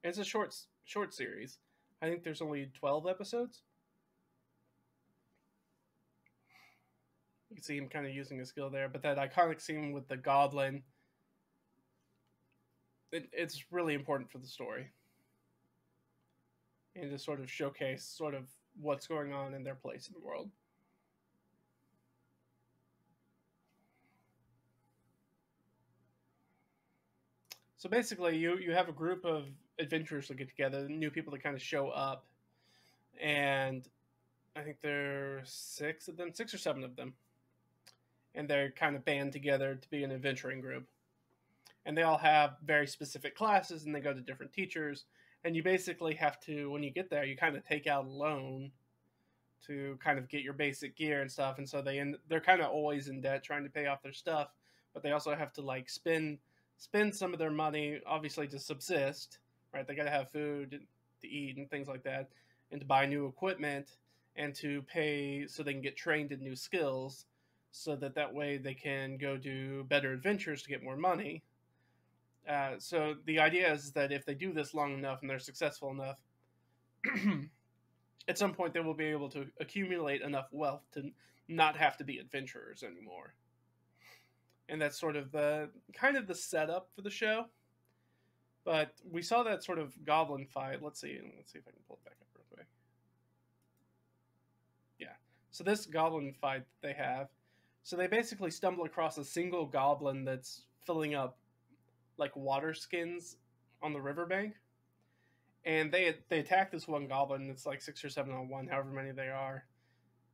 And it's a short series. I think there's only 12 episodes. You can see him kind of using a skill there, but that iconic scene with the goblin, it's really important for the story. And to sort of showcase sort of what's going on in their place in the world. So basically, you have a group of adventurers that get together, new people that kind of show up, and I think there are 6 of them, 6 or 7 of them, and they're kind of band together to be an adventuring group. And they all have very specific classes, and they go to different teachers, and you basically have to, when you get there, you kind of take out a loan to kind of get your basic gear and stuff, and so they're kind of always in debt trying to pay off their stuff, but they also have to like spend some of their money, obviously, to subsist, right? They got to have food to eat and things like that, and to buy new equipment, and to pay so they can get trained in new skills, so that way they can go do better adventures to get more money. So the idea is that if they do this long enough and they're successful enough, at some point they will be able to accumulate enough wealth to not have to be adventurers anymore. And that's sort of the setup for the show. But we saw that sort of goblin fight. Let's see if I can pull it back up real quick. Yeah. So this goblin fight that they have, so they basically stumble across a single goblin that's filling up like water skins on the riverbank. And they attack this one goblin. It's like 6 or 7 on 1, however many they are.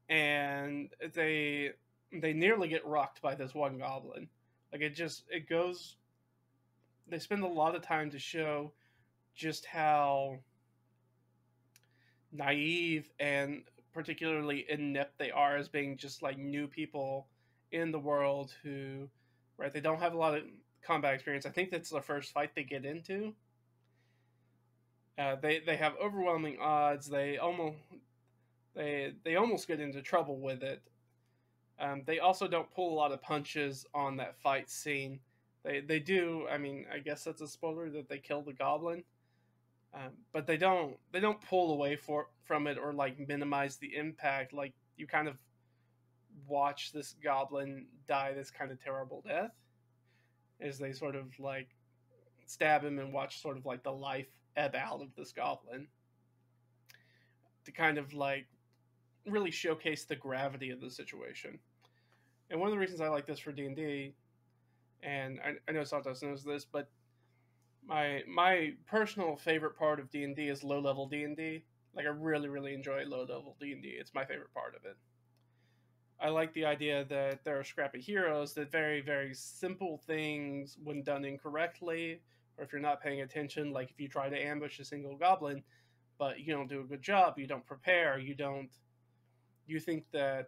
And they nearly get rocked by this one goblin. Like it goes. They spend a lot of time to show just how naive and particularly inept they are as being just like new people in the world who, right, they don't have a lot of combat experience. I think that's the first fight they get into. They have overwhelming odds. They almost get into trouble with it. They also don't pull a lot of punches on that fight scene. They do. I mean, I guess that's a spoiler that they kill the goblin. But they don't pull away from it or like minimize the impact. Like you kind of watch this goblin die this kind of terrible death as they sort of like stab him and watch sort of like the life ebb out of this goblin to kind of like really showcase the gravity of the situation. And one of the reasons I like this for D&D, and I know Santos knows this, but my personal favorite part of D&D is low level D&D. Like I really enjoy low level D&D. It's my favorite part of it. I like the idea that there are scrappy heroes that very simple things when done incorrectly, or if you're not paying attention, like if you try to ambush a single goblin, but you don't do a good job, you don't prepare, you think that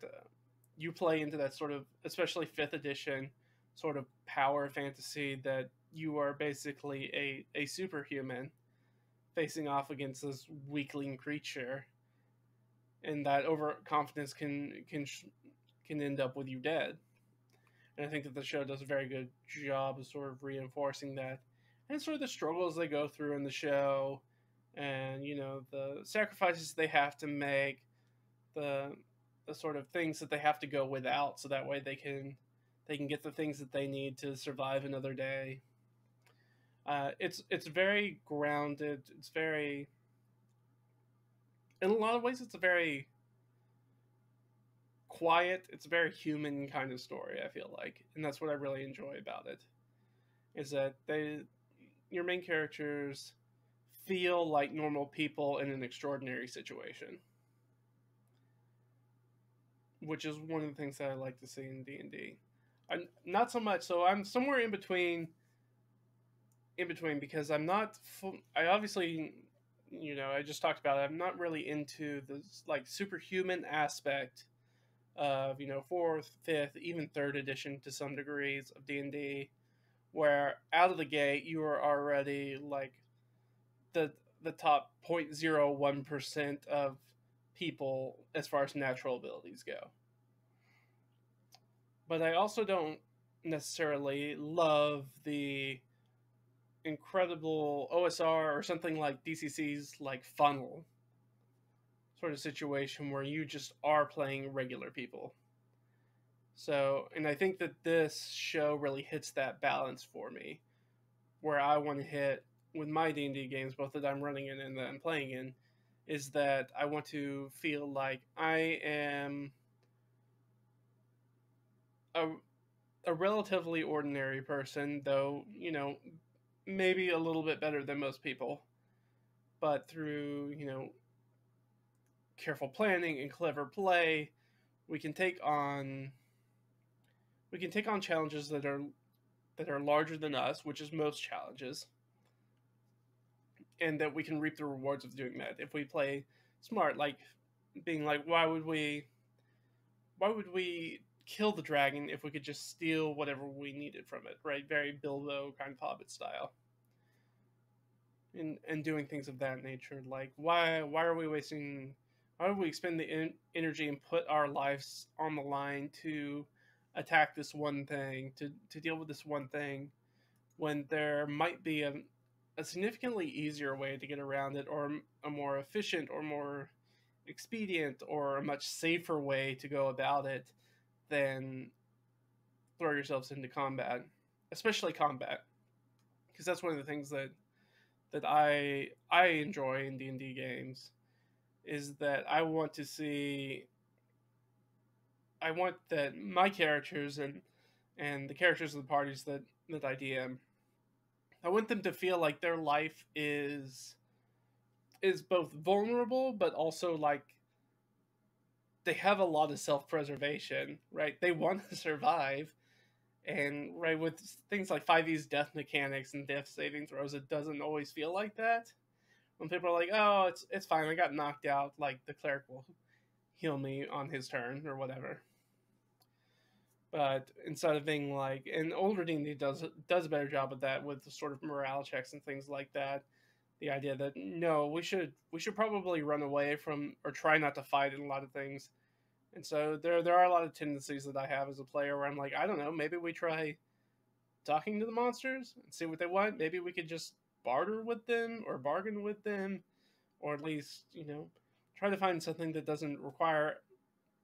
you play into that sort of, especially 5th edition, sort of power fantasy that you are basically a superhuman facing off against this weakling creature, and that overconfidence can end up with you dead. And I think that the show does a very good job of sort of reinforcing that, and sort of the struggles they go through in the show, and the sacrifices they have to make, the sort of things that they have to go without, so that way they can get the things that they need to survive another day. It's very grounded. It's very, in a lot of ways, it's a very quiet. It's a very human kind of story. I feel like, and that's what I really enjoy about it. Is that your main characters feel like normal people in an extraordinary situation, which is one of the things that I like to see in D&D. I'm not so much. So I'm somewhere in between. Because I'm not. I obviously, I just talked about it. I'm not really into this like superhuman aspect of 4th, 5th, even 3rd edition to some degrees of D&D, where out of the gate you are already like the top 0.01% of people as far as natural abilities go. But I also don't necessarily love the incredible OSR or something like DCC's like funnel sort of situation where you just are playing regular people. So, and I think that this show really hits that balance for me, where I want to hit with my D&D games, both that I'm running in and that I'm playing in, is that I want to feel like I am a relatively ordinary person, though, maybe a little bit better than most people. But through, careful planning and clever play, we can take on challenges that are larger than us, which is most challenges, and that we can reap the rewards of doing that if we play smart, like being like, why would we kill the dragon if we could just steal whatever we needed from it, right? Very Bilbo kind of Hobbit style. And doing things of that nature, like why are we wasting, why would we expend the energy and put our lives on the line to attack this one thing, to deal with this one thing, when there might be a significantly easier way to get around it, or a more efficient or more expedient or a much safer way to go about it than throw yourselves into combat, especially combat, because that's one of the things that I enjoy in D&D games, is that I want that my characters and the characters of the parties that I DM, I want them to feel like their life is both vulnerable, but also like they have a lot of self-preservation, right? They want to survive, And right with things like 5e's death mechanics and death saving throws, it doesn't always feel like that. When people are like, "Oh, it's fine, I got knocked out," like the cleric will heal me on his turn or whatever. But instead of being like, and older D&D does a better job of that with the sort of morale checks and things like that. The idea that no, we should probably run away from or try not to fight in a lot of things. And so there are a lot of tendencies that I have as a player where I'm like, I don't know, maybe we try talking to the monsters and see what they want. Maybe we could just barter with them or bargain with them, or at least, try to find something that doesn't require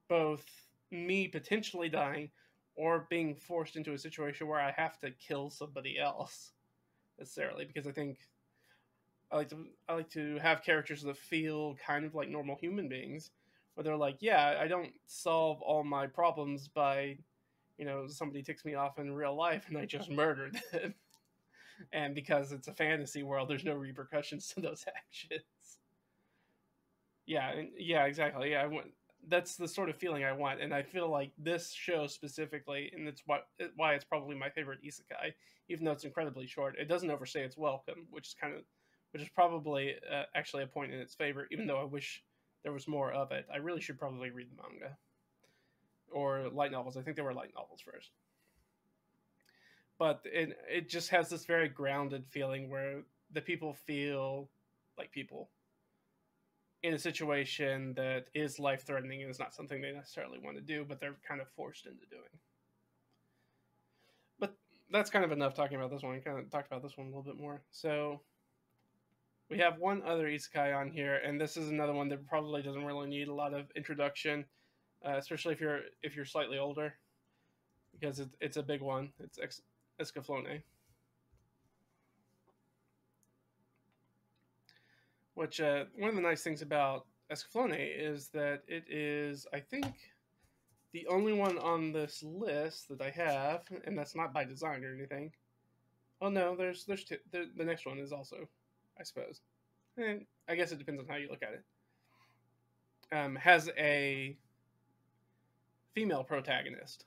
both me potentially dying or being forced into a situation where I have to kill somebody else necessarily. Because I think I like to have characters that feel kind of like normal human beings, where they're like, yeah, I don't solve all my problems by, somebody ticks me off in real life and I just murdered them. And because it's a fantasy world, there's no repercussions to those actions. Yeah, exactly. Yeah, that's the sort of feeling I want, and I feel like this show specifically, and it's why it's probably my favorite isekai, even though it's incredibly short. It doesn't overstay its welcome, which is probably actually a point in its favor. Even though I wish there was more of it, I really should probably read the manga or light novels. I think they were light novels first, but it just has this very grounded feeling where the people feel like people in a situation that is life threatening and is not something they necessarily want to do, but they're kind of forced into doing. But that's kind of enough talking about this one. I kind of talked about this one a little bit more. So we have one other isekai on here, and this is another one that probably doesn't really need a lot of introduction, especially if you're slightly older, because it's a big one. It's Escaflowne, which one of the nice things about Escaflowne is that it is, I think, the only one on this list that I have, and that's not by design or anything. Oh no, there's two, the next one is also, I suppose. And I guess it depends on how you look at it. Has a female protagonist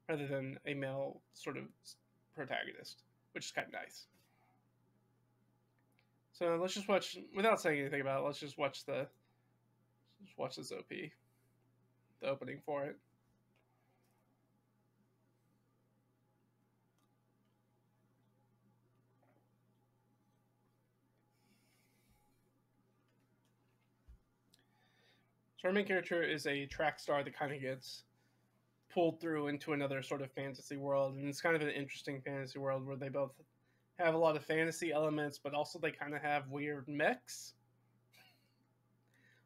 rather than a male sort of protagonist, which is kind of nice. So let's just watch, without saying anything about it. Let's just watch this OP, the opening for it. So our main character is a track star that kind of gets pulled through into another sort of fantasy world, and it's kind of an interesting fantasy world where they both have a lot of fantasy elements, but also they kind of have weird mechs.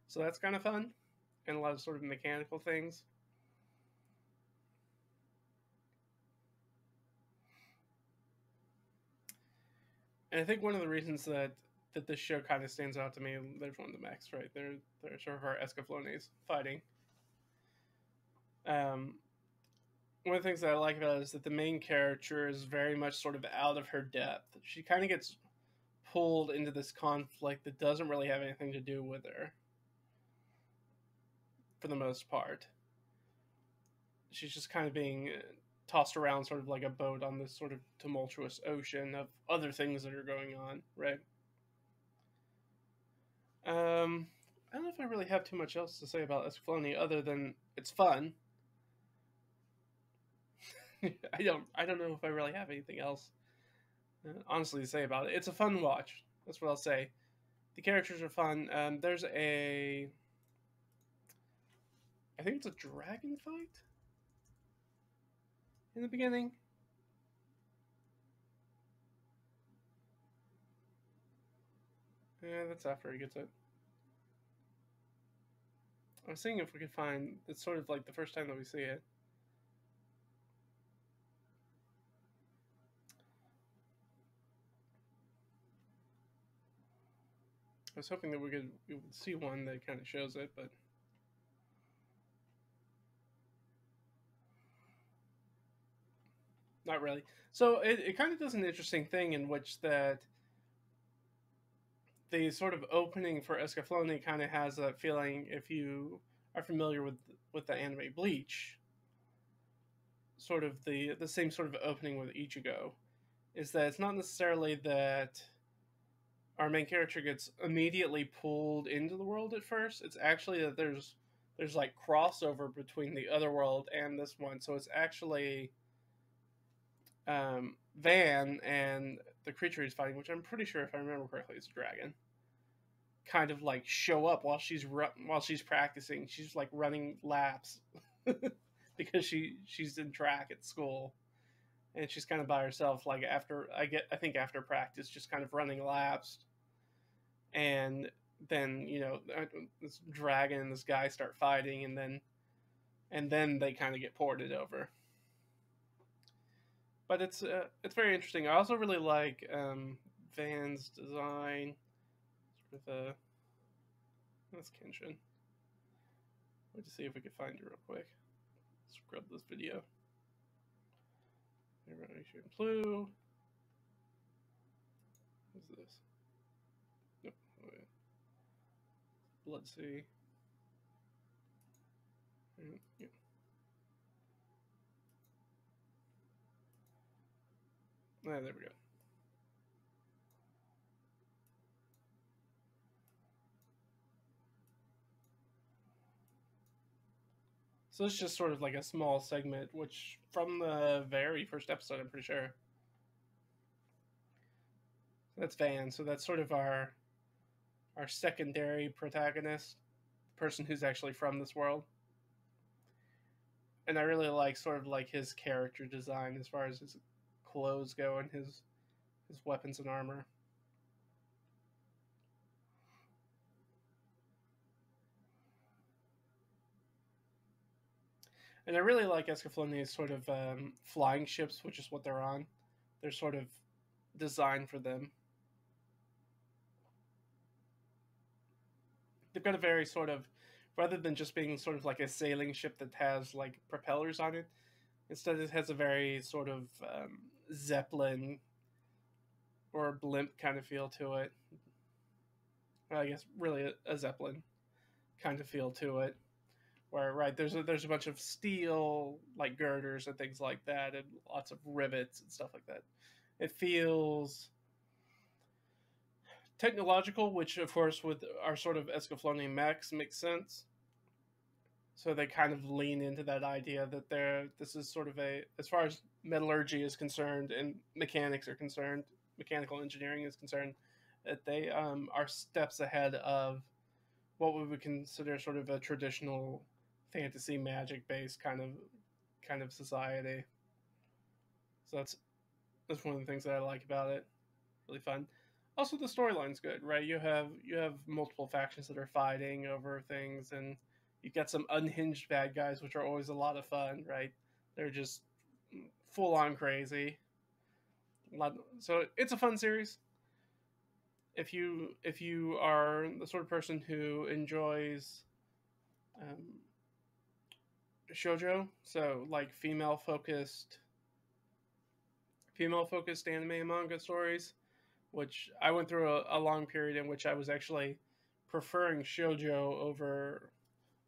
So that's kind of fun, and a lot of sort of mechanical things. And I think one of the reasons that this show kind of stands out to me, there's one of the mechs, right? They're sort of our Escaflownes fighting. One of the things that I like about it is that the main character is very much sort of out of her depth. She kind of gets pulled into this conflict that doesn't really have anything to do with her, for the most part. She's just kind of being tossed around sort of like a boat on this sort of tumultuous ocean of other things that are going on, right? I don't know if I really have too much else to say about Escaflowne other than it's fun. I don't know if I really have anything else honestly to say about it. It's a fun watch. That's what I'll say. The characters are fun. There's I think it's a dragon fight in the beginning. Yeah, that's after he gets it. I was seeing if we could find. It's sort of like the first time that we see it. I was hoping that we would see one that kind of shows it, but not really. So it kind of does an interesting thing in which that the sort of opening for Escaflowne kind of has that feeling if you are familiar with the anime Bleach. sort of the same sort of opening with Ichigo, is that it's not necessarily that our main character gets immediately pulled into the world at first. It's actually that there's like crossover between the other world and this one. So it's actually Van and the creature he's fighting, which I'm pretty sure, if I remember correctly, is a dragon, kind of like show up while she's practicing. She's like running laps because she's in track at school, and she's kind of by herself. Like I think after practice, just kind of running laps, and then this dragon and this guy start fighting, and then they kind of get ported over. But it's very interesting. I also really like Van's design. With that's Kenshin. Let's see if we can find it real quick. Let's grab this video. Revolution Blue. What's this? Nope. Wait. Bloodsea. Yeah. Ah, there we go. So it's just sort of like a small segment, which from the very first episode, I'm pretty sure. That's Van, so that's sort of our secondary protagonist, the person who's actually from this world. And I really like sort of like his character design as far as his clothes go and his weapons and armor. And I really like Escaflowne's sort of flying ships, which is what they're on. They're sort of designed for them. They've got a very sort of, rather than just being sort of like a sailing ship that has like propellers on it, instead it has a very sort of Zeppelin or blimp kind of feel to it. Well, I guess really a Zeppelin kind of feel to it. Where there's a bunch of steel like girders and things like that, and lots of rivets and stuff like that. It feels technological, which of course with our sort of Escaflowne mechs makes sense. So they kind of lean into that idea that this is sort of a, as far as metallurgy is concerned and mechanics are concerned, mechanical engineering is concerned, that they are steps ahead of what we would consider sort of a traditional fantasy magic based kind of society. So that's one of the things that I like about it. Really fun. Also, the storyline's good, right? You have multiple factions that are fighting over things, and you get some unhinged bad guys, which are always a lot of fun, right? They're just full on crazy. So it's a fun series. If you are the sort of person who enjoys shoujo, so like female focused anime and manga stories, which I went through a long period in which I was actually preferring shoujo over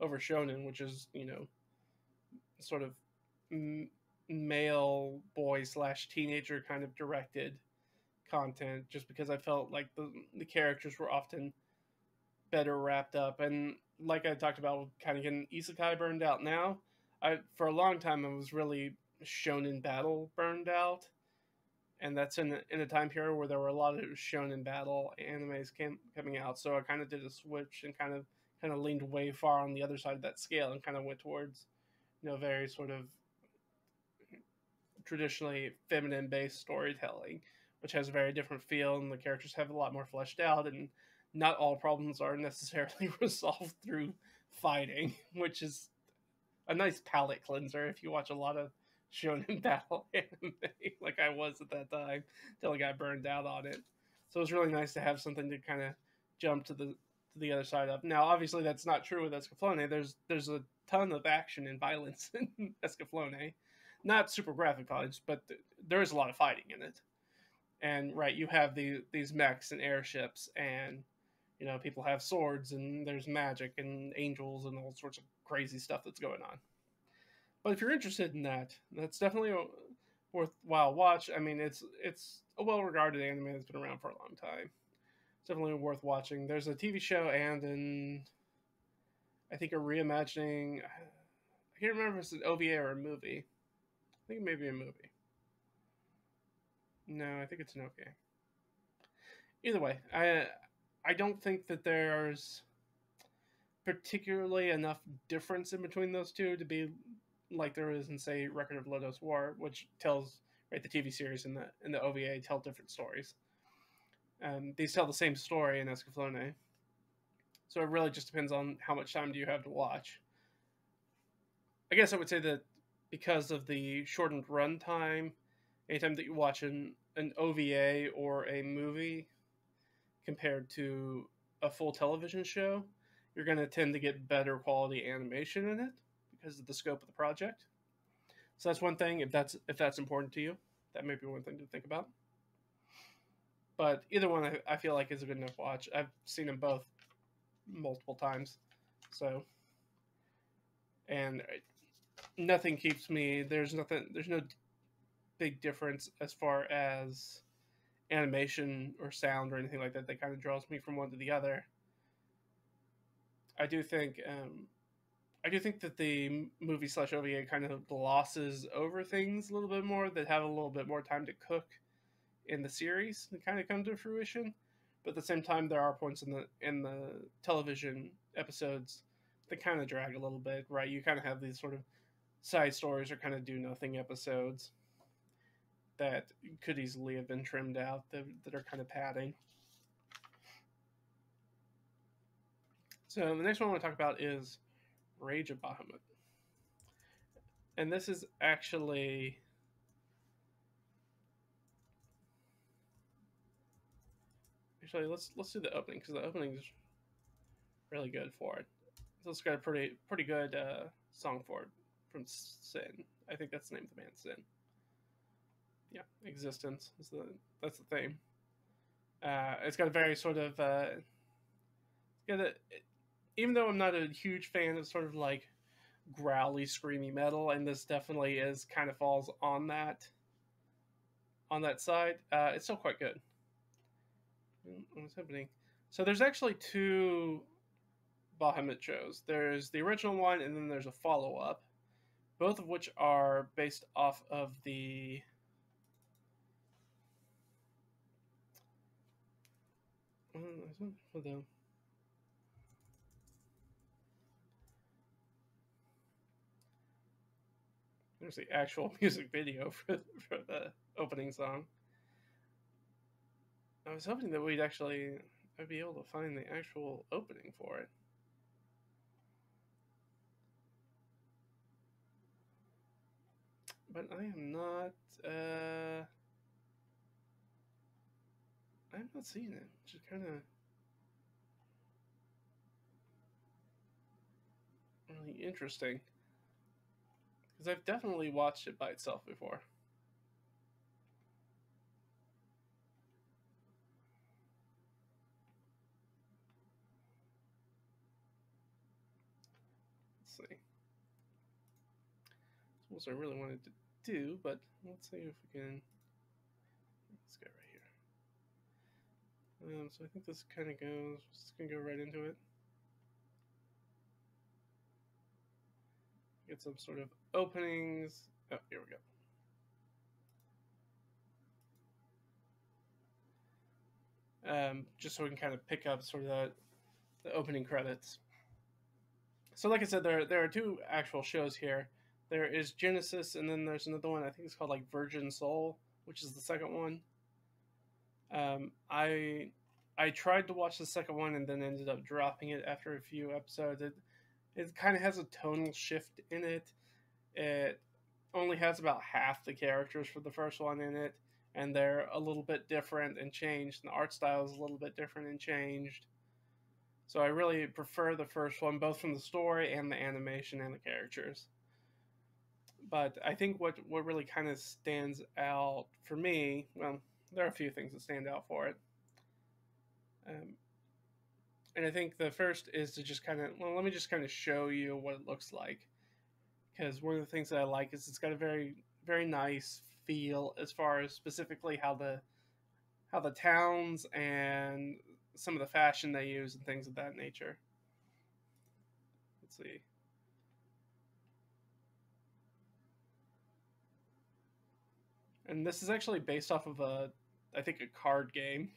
shonen, which is sort of male boy / teenager kind of directed content, just because I felt like the characters were often better wrapped up. And like I talked about, kind of getting isekai burned out now. For a long time I was really shonen battle burned out, and that's in a time period where there were a lot of shonen battle animes coming out. So I kind of did a switch and kind of leaned way far on the other side of that scale and kind of went towards very sort of traditionally feminine based storytelling, which has a very different feel, and the characters have a lot more fleshed out, and not all problems are necessarily resolved through fighting, which is a nice palate cleanser if you watch a lot of shonen battle anime like I was at that time until I got burned out on it. So it was really nice to have something to kind of jump to the other side of. Now, obviously, that's not true with Escaflowne. There's a ton of action and violence in Escaflowne. Not super graphic violence, but there is a lot of fighting in it. And you have these mechs and airships, and people have swords, and there's magic and angels and all sorts of crazy stuff that's going on. But if you're interested in that, that's definitely a worthwhile watch. I mean, it's a well regarded anime that's been around for a long time. It's definitely worth watching. There's a TV show and I think a reimagining. I can't remember if it's an OVA or a movie. I think it may be a movie. No, I think it's an OVA. Either way, I don't think that there's particularly enough difference in between those two to be like there is in, say, Record of Lodoss War, which tells, right, the TV series and the OVA tell different stories. These tell the same story in Escaflowne, so it really just depends on how much time do you have to watch. I guess I would say that because of the shortened runtime, anytime that you watch an OVA or a movie compared to a full television show, you're going to tend to get better quality animation in it because of the scope of the project. So that's one thing. If that's important to you, that may be one thing to think about. But either one, I feel like is a good enough watch. I've seen them both multiple times, so and nothing keeps me. There's nothing. There's no big difference as far as animation or sound or anything like that. That kind of draws me from one to the other. I do think that the movie slash OVA kind of glosses over things a little bit more that have a little bit more time to cook in the series to kind of come to fruition. But at the same time, there are points in the television episodes that kind of drag a little bit, right? You kind of have these sort of side stories or kind of do nothing episodes that could easily have been trimmed out that are kind of padding. So the next one I want to talk about is Rage of Bahamut. And this is actually let's do the opening because the opening is really good for it. So it's got a pretty good song for it from Sin. I think that's the name of the band, Sin. Yeah, Existence is that's the theme. It's got a very sort of even though I'm not a huge fan of sort of like growly, screamy metal, and this definitely is kind of falls on that side. It's still quite good. What's happening? So there's actually two Bahamut shows. There's the original one, and then there's a follow up, both of which are based off of the there's the actual music video for the opening song. I was hoping that I'd be able to find the actual opening for it. But I am not. I'm not seeing it, which is kind of really interesting because I've definitely watched it by itself before. Let's see. That's what I really wanted to do, but let's see if we can. Let's go right here. So I think this kind of goes. Just gonna go right into it. Get some sort of openings. Oh, here we go. Just so we can kind of pick up sort of the opening credits. So, like I said, there are two actual shows here. There is Genesis, and then there's another one. I think it's called like Virgin Soul, which is the second one. I tried to watch the second one and then ended up dropping it after a few episodes. It kind of has a tonal shift in it. It only has about half the characters for the first one in it, and they're a little bit different and changed. And the art style is a little bit different and changed. So I really prefer the first one, both from the story and the animation and the characters. But I think what really kind of stands out for me, well, there are a few things that stand out for it. And I think the first is to just kind of, well, let me just kind of show you what it looks like. because one of the things that I like is it's got a very very nice feel as far as specifically how the towns and some of the fashion they use and things of that nature. Let's see. And this is actually based off of I think, a card game.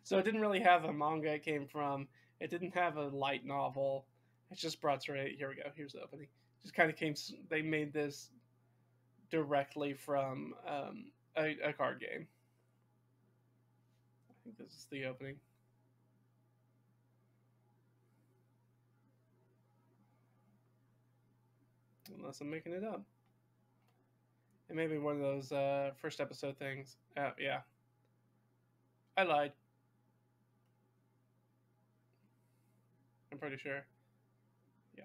So it didn't really have a manga it came from. It didn't have a light novel. It's just brought straight. Here we go. Here's the opening. Just kind of came. They made this directly from a card game. I think this is the opening. Unless I'm making it up. It may be one of those first episode things. Yeah. I lied. I'm pretty sure. Yeah.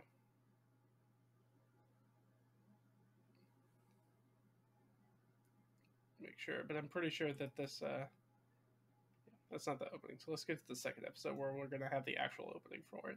Make sure. But I'm pretty sure that this... that's not the opening. So let's get to the second episode where we're going to have the actual opening for it.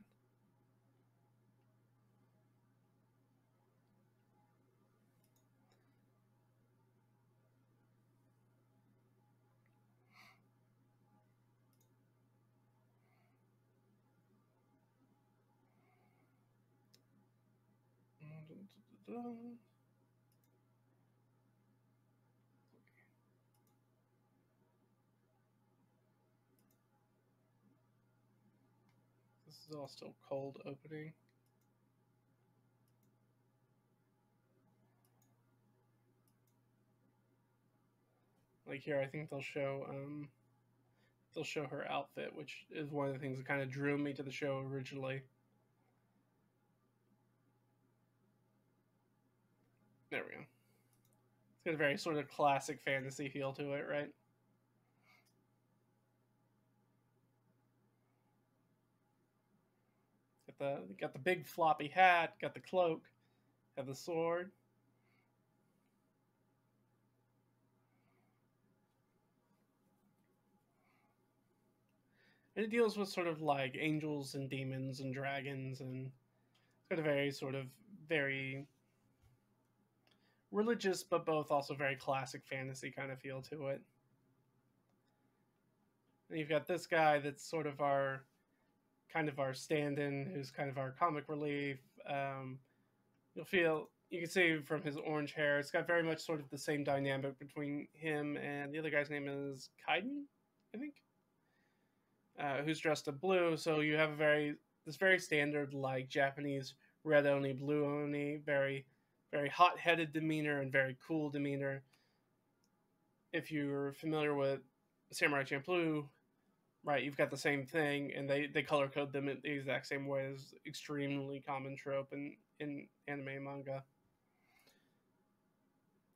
This is all still cold opening. Like here, I think they'll show her outfit, which is one of the things that kind of drew me to the show originally. There we go. It's got a very sort of classic fantasy feel to it, right? Got the big floppy hat, got the cloak, have the sword. And it deals with sort of like angels and demons and dragons, and it's got a very sort of very religious, but both also very classic fantasy kind of feel to it. And you've got this guy that's sort of our stand-in, who's kind of our comic relief. You can see from his orange hair, it's got very much sort of the same dynamic between him and the other guy's name is Kaiden, I think, who's dressed in blue. So you have this very standard like Japanese red oni, blue oni, very very hot-headed demeanor and very cool demeanor. If you're familiar with Samurai Champloo, right, you've got the same thing, and they color code them in the exact same way as extremely common trope in anime and manga.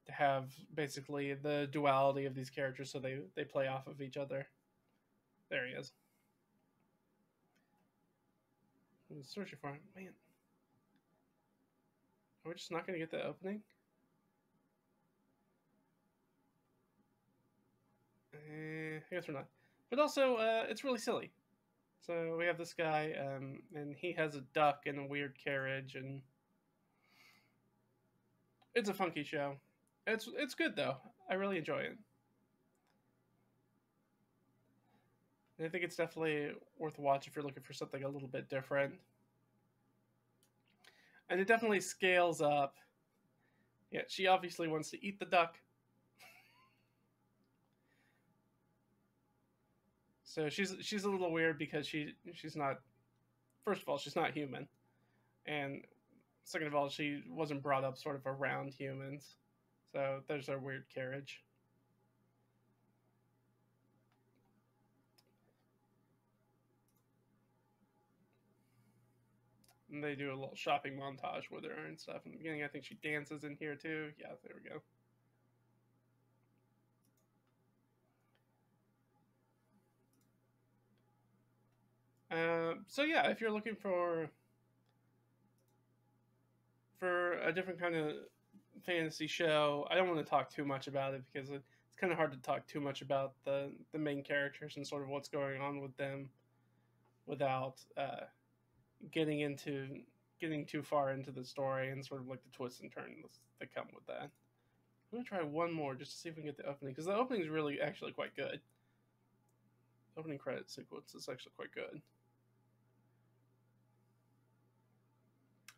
To have basically the duality of these characters, so they play off of each other. There he is. I was searching for him. Man. Are we just not going to get the opening? I guess we're not. But also, it's really silly. So we have this guy, and he has a duck and a weird carriage, and it's a funky show. It's good though. I really enjoy it. And I think it's definitely worth a watch if you're looking for something a little bit different. And it definitely scales up. Yeah, she obviously wants to eat the duck. So she's a little weird because she's not. First of all, she's not human, and second of all, she wasn't brought up sort of around humans. So there's her weird carriage. And they do a little shopping montage with her and stuff in the beginning. I think she dances in here too. Yeah, there we go. So yeah, if you're looking for a different kind of fantasy show, I don't want to talk too much about it because it's kind of hard to talk too much about the main characters and sort of what's going on with them without getting into getting too far into the story and sort of like the twists and turns that come with that. I'm gonna try one more just to see if we can get the opening, because the opening is really actually quite good. The opening credit sequence is actually quite good.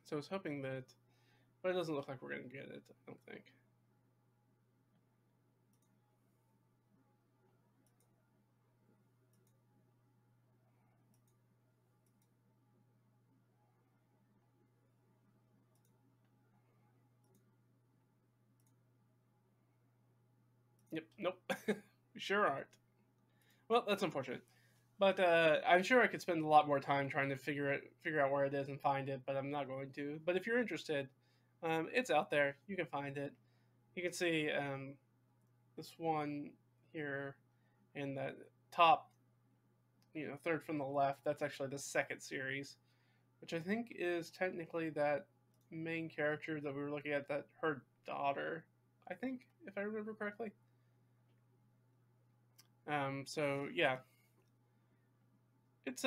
So I was hoping that, but it doesn't look like we're gonna get it. I don't think. Yep. Nope. We sure aren't. Well, that's unfortunate. But I'm sure I could spend a lot more time trying to figure out where it is and find it, but I'm not going to. But if you're interested, it's out there. You can find it. You can see this one here in the top, third from the left. That's actually the second series, which I think is technically that main character that we were looking at, that her daughter, I think, if I remember correctly. So yeah, it's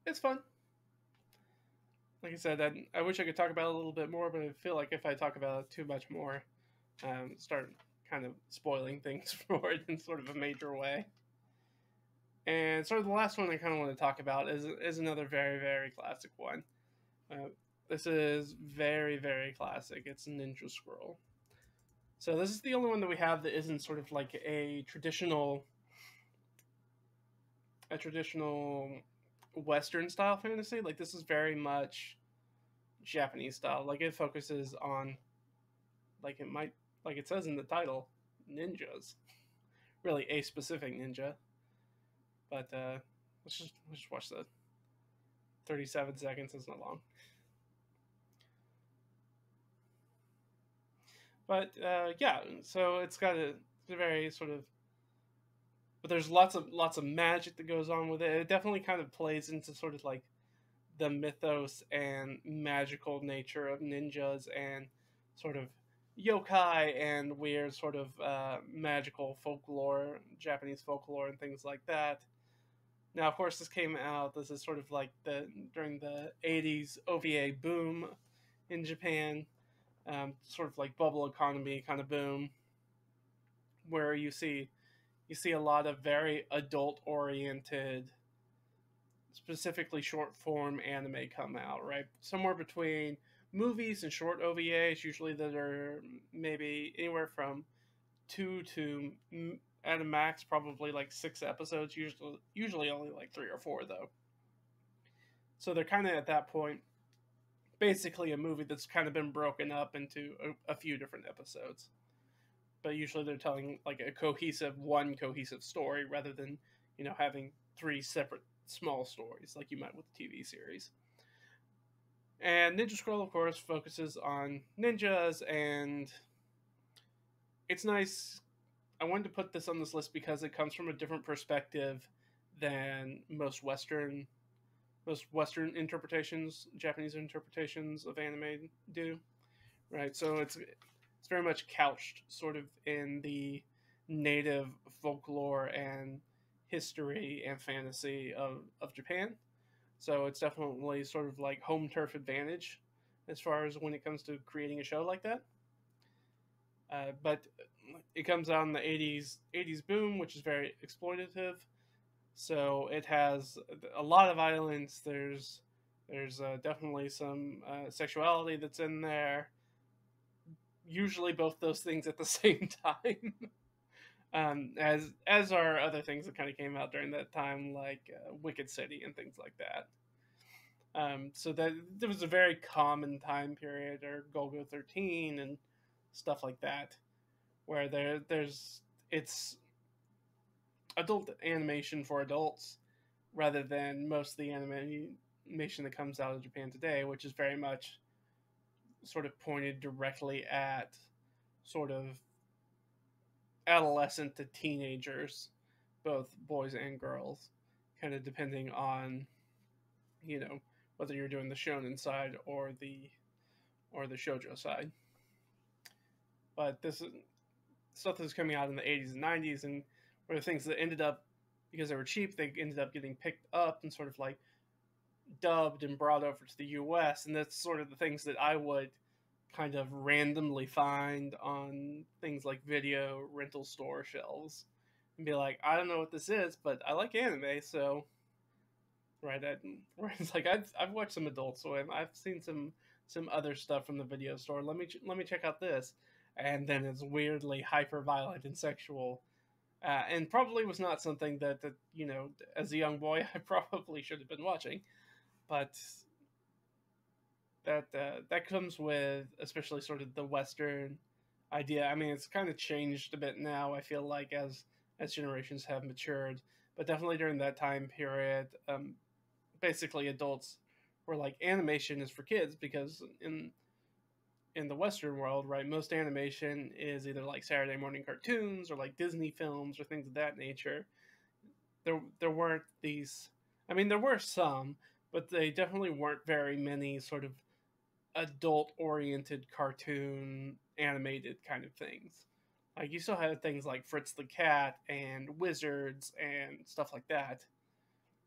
it's fun. Like I said, I wish I could talk about it a little bit more, but I feel like if I talk about it too much more, start kind of spoiling things for it in sort of a major way. And sort of the last one I kind of want to talk about is another very, very classic one. Uh, this is very, very classic. It's Ninja Scroll. So this is the only one that we have that isn't sort of like a traditional Western style fantasy. Like this is very much Japanese style. Like it focuses on, like it says in the title, ninjas. Really a specific ninja. But let's just watch the 37 seconds. It's not long. But yeah, so it's got a very sort of, but there's lots of magic that goes on with it. It definitely kind of plays into sort of like the mythos and magical nature of ninjas and sort of yokai and weird sort of magical folklore, Japanese folklore and things like that. Now, of course, this came out. This is sort of like during the '80s OVA boom in Japan, sort of like bubble economy kind of boom, where you see a lot of very adult oriented, specifically short form anime come out, right? Somewhere between movies and short OVAs, usually that are maybe anywhere from 2 to at a max probably like 6 episodes, usually only like 3 or 4 though. So they're kind of at that point basically a movie that's kind of been broken up into a few different episodes. But usually they're telling like one cohesive story rather than, having 3 separate small stories like you might with a TV series. And Ninja Scroll, of course, focuses on ninjas, and it's nice. I wanted to put this on this list because it comes from a different perspective than most Western interpretations, Japanese interpretations of anime do. Right, so it's very much couched sort of in the native folklore and history and fantasy of Japan. So it's definitely sort of like home turf advantage as far as when it comes to creating a show like that. But it comes out in the '80s boom, which is very exploitative. So it has a lot of violence. There's definitely some sexuality that's in there. Usually both those things at the same time. As are other things that kind of came out during that time, like Wicked City and things like that. So that there was a very common time period, or Golgo 13 and stuff like that, where it's adult animation for adults rather than most of the animation that comes out of Japan today, which is very much sort of pointed directly at sort of adolescent to teenagers, both boys and girls, kind of depending on, whether you're doing the shonen side or the shoujo side. But this is stuff that's coming out in the '80s and '90s, and were the things that ended up, because they were cheap, they ended up getting picked up and sort of like dubbed and brought over to the US, and that's sort of the things that I would kind of randomly find on things like video rental store shelves and be like, I don't know what this is, but I like anime, so right. Where it's like I've watched some Adult Swim, I've seen some other stuff from the video store. Let me check out this, and then it's weirdly hyper violent and sexual, and probably was not something that as a young boy I probably should have been watching, but that comes with especially sort of the Western idea. I mean, it's kind of changed a bit now. I feel like as generations have matured, but definitely during that time period, basically adults were like animation is for kids because in the Western world, right, most animation is either like Saturday morning cartoons or like Disney films or things of that nature. There weren't these. I mean, there were some, but they definitely weren't very many sort of adult oriented cartoon animated kind of things. Like you still had things like Fritz the Cat and Wizards and stuff like that.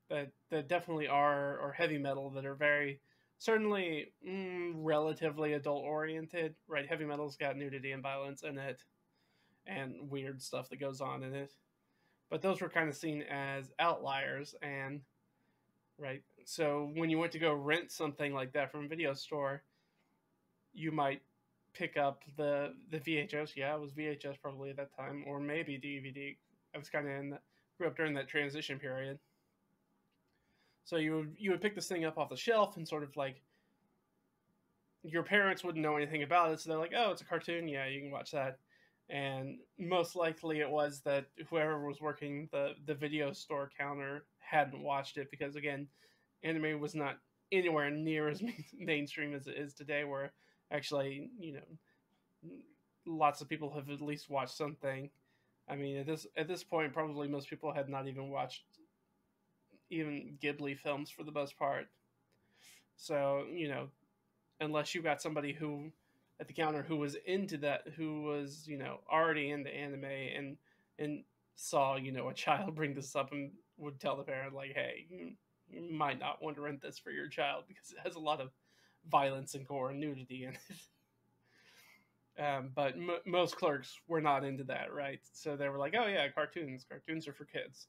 That definitely are or heavy metal that are very certainly relatively adult oriented. Right, heavy metal's got nudity and violence in it, and weird stuff that goes on in it. But those were kind of seen as outliers, and right. So when you went to go rent something like that from a video store, you might pick up the VHS. Yeah, it was VHS probably at that time, or maybe DVD. I was kind of grew up during that transition period. So you would pick this thing up off the shelf and sort of like your parents wouldn't know anything about it, so they're like, "Oh, it's a cartoon. Yeah, you can watch that." And most likely it was that whoever was working the video store counter hadn't watched it because again, anime was not anywhere near as mainstream as it is today. Where actually, lots of people have at least watched something. I mean, at this point, probably most people had not even watched even Ghibli films for the most part. So unless you got somebody who at the counter who was into that, who was already into anime and saw a child bring this up and would tell the parent like, hey, you might not want to rent this for your child because it has a lot of violence and gore and nudity in it. But most clerks were not into that, right? So they were like, oh yeah, cartoons are for kids.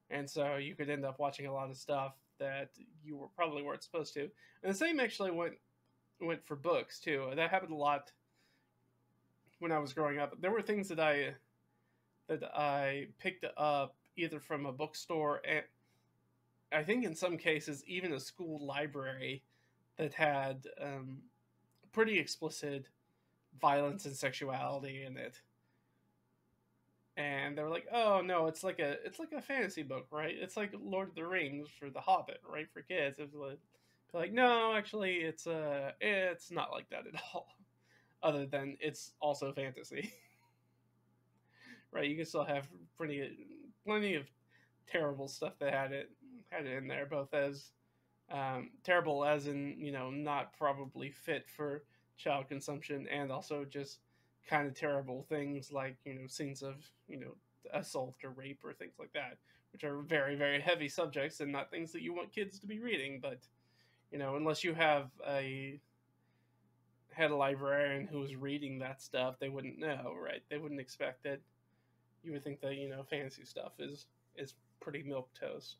And so you could end up watching a lot of stuff that you probably weren't supposed to. And the same actually went for books too. That happened a lot when I was growing up. There were things that I picked up either from a bookstore and I think in some cases even a school library that had pretty explicit violence and sexuality in it. And they were like, "Oh no, it's like a fantasy book, right? It's like Lord of the Rings or The Hobbit, right, for kids." It was like, "No, actually, it's not like that at all. Other than it's also fantasy, right? You can still have plenty of terrible stuff that had it in there, both as terrible as in not probably fit for child consumption, and also just kind of terrible things like scenes of assault or rape or things like that, which are very very heavy subjects and not things that you want kids to be reading. But unless you had a librarian who was reading that stuff, they wouldn't know, right? They wouldn't expect it. You would think that fantasy stuff is pretty milk toast.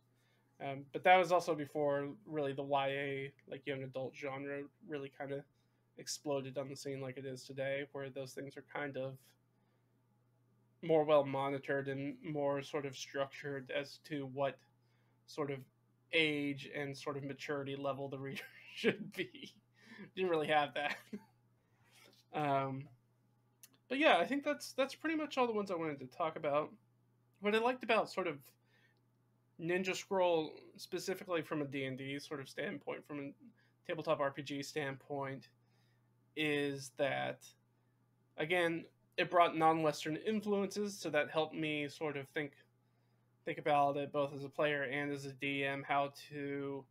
But that was also before really the YA, like young adult genre, really kind of exploded on the scene like it is today, where those things are kind of more well monitored and more sort of structured as to what sort of age and sort of maturity level the reader should be. Didn't really have that. um, but yeah, I think that's pretty much all the ones I wanted to talk about. What I liked about sort of Ninja Scroll, specifically from a D&D sort of standpoint, from a tabletop RPG standpoint, is that, again, it brought non-Western influences, so that helped me sort of think about it both as a player and as a DM, how to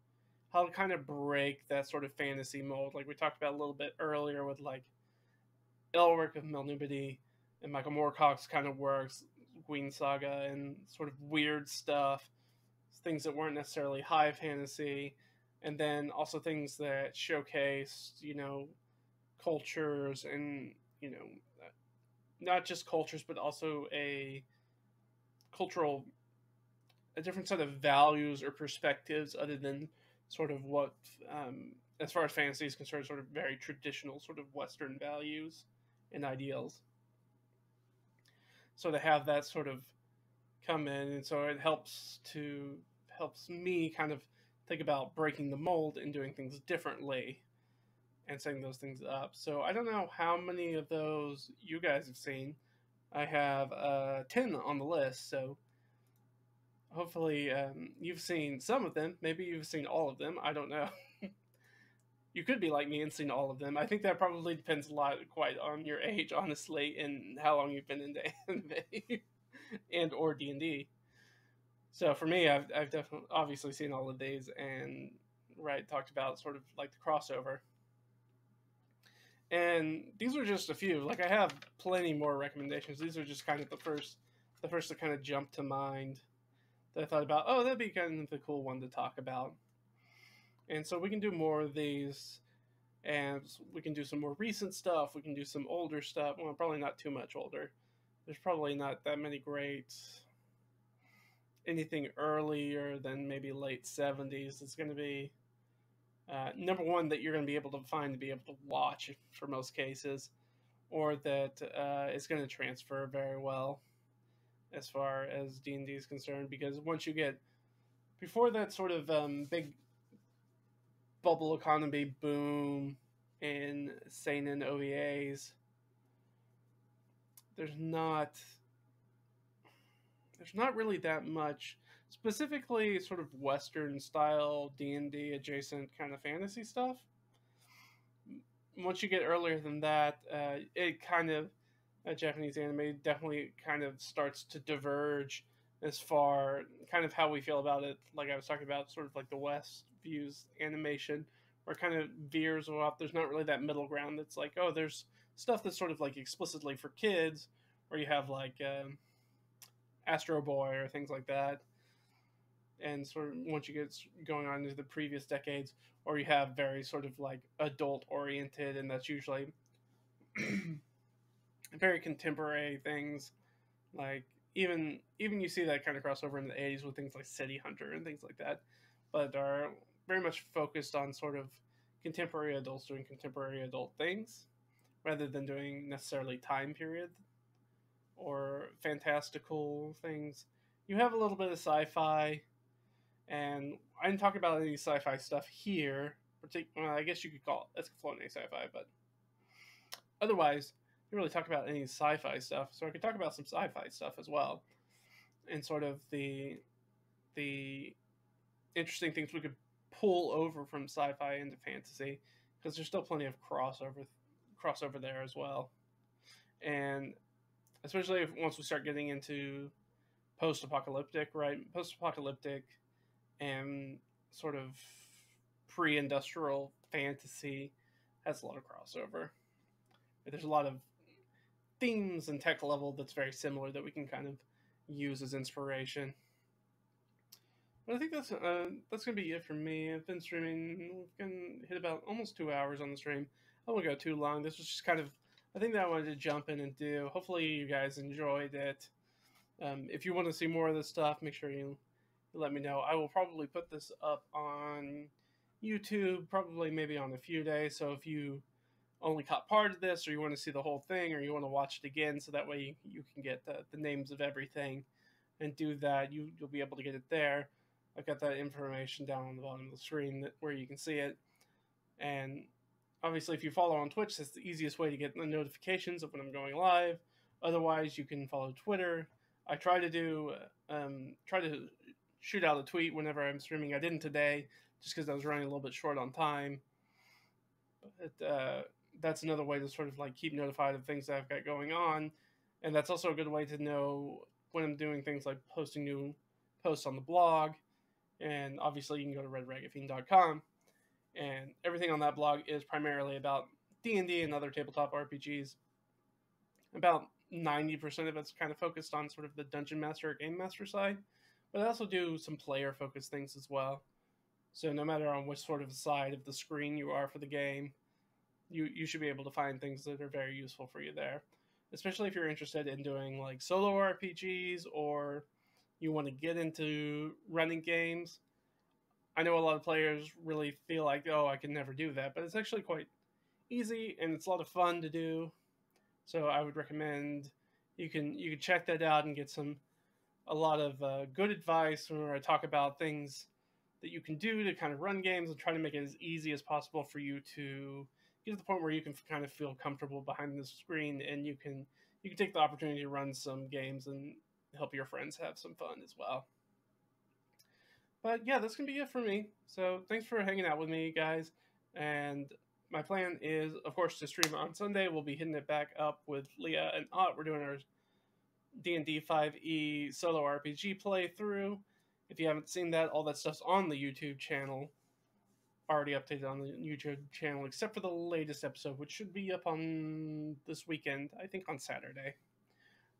kind of break that sort of fantasy mold, like we talked about a little bit earlier with like Elric of Melnibity and Michael Moorcock's kind of works, Guin Saga, and sort of weird stuff, things that weren't necessarily high fantasy, and then also things that showcase, cultures and, not just cultures, but also cultural, a different set of values or perspectives other than sort of what, as far as fantasy is concerned, sort of very traditional sort of Western values and ideals. So to have that sort of come in, and so it helps me kind of think about breaking the mold and doing things differently and setting those things up. So I don't know how many of those you guys have seen. I have 10 on the list, so hopefully you've seen some of them. Maybe you've seen all of them. I don't know. You could be like me and seen all of them. I think that probably depends a lot, quite on your age, honestly, and how long you've been into anime and or D&D. So for me, I've definitely obviously seen all of these and talked about sort of like the crossover. And these are just a few. Like I have plenty more recommendations. These are just kind of the first that kind of jumped to mind that I thought about. Oh, that'd be kind of the cool one to talk about. And so we can do more of these, and we can do some more recent stuff. We can do some older stuff. Well, probably not too much older. There's probably not that many great anything earlier than maybe late 70s. It's going to be number one that you're going to be able to find to be able to watch for most cases, or that it's going to transfer very well as far as D&D is concerned. Because once you get before that sort of big bubble economy boom in seinen OVAs, there's not really that much specifically sort of Western style D&D adjacent kind of fantasy stuff. Once you get earlier than that, it kind of Japanese anime definitely kind of starts to diverge as far kind of how we feel about it. Like I was talking about, sort of like the West views animation, where it kind of veers off. There's not really that middle ground. That's like, oh, there's stuff that's sort of like explicitly for kids, where you have like Astro Boy or things like that. And sort of once you get going on into the previous decades, or you have very sort of like adult oriented, and that's usually very contemporary things. Like even you see that kind of crossover in the 80s with things like City Hunter and things like that, but are very much focused on sort of contemporary adults doing contemporary adult things rather than doing necessarily time period or fantastical things. You have a little bit of sci-fi, and I didn't talk about any sci-fi stuff here. Well, I guess you could call it Escaflowne sci-fi, but otherwise, I didn't really talk about any sci-fi stuff. So I could talk about some sci-fi stuff as well, and sort of the interesting things we could pull over from sci-fi into fantasy, because there's still plenty of crossover there as well, and especially once we start getting into post-apocalyptic, and sort of pre-industrial fantasy has a lot of crossover. There's a lot of themes and tech level that's very similar that we can kind of use as inspiration. But I think that's gonna be it for me. I've been streaming. We've been hit about almost 2 hours on the stream. I won't go too long. This was just kind of a thing that I wanted to jump in and do. Hopefully you guys enjoyed it. If you want to see more of this stuff, make sure you let me know. I will probably put this up on YouTube, probably maybe on a few days. So if you only caught part of this, or you want to see the whole thing, or you want to watch it again, so that way you can get the names of everything and do that, you'll be able to get it there. I've got that information down on the bottom of the screen where you can see it. And obviously, if you follow on Twitch, that's the easiest way to get the notifications of when I'm going live. Otherwise, you can follow Twitter. I try to shoot out a tweet whenever I'm streaming. I didn't today, just because I was running a little bit short on time. But that's another way to sort of like keep notified of things that I've got going on. And that's also a good way to know when I'm doing things like posting new posts on the blog. And obviously you can go to redragathene.com, and everything on that blog is primarily about D&D and other tabletop RPGs. About 90% of it's kind of focused on sort of the Dungeon Master or Game Master side, but I also do some player focused things as well. So no matter on which sort of side of the screen you are for the game, you should be able to find things that are very useful for you there. Especially if you're interested in doing like solo RPGs or you want to get into running games. I know a lot of players really feel like, oh, I can never do that, but it's actually quite easy and it's a lot of fun to do. So I would recommend you can check that out and get a lot of good advice when I talk about things that you can do to kind of run games and try to make it as easy as possible for you to get to the point where you can kind of feel comfortable behind the screen and you can take the opportunity to run some games and help your friends have some fun as well. But yeah, that's gonna be it for me. So thanks for hanging out with me, guys. And my plan is, of course, to stream on Sunday. We'll be hitting it back up with Leah and Ott. We're doing our D&D 5e solo RPG playthrough. If you haven't seen that, all that stuff's on the YouTube channel. Already updated on the YouTube channel, except for the latest episode, which should be up on this weekend, I think on Saturday.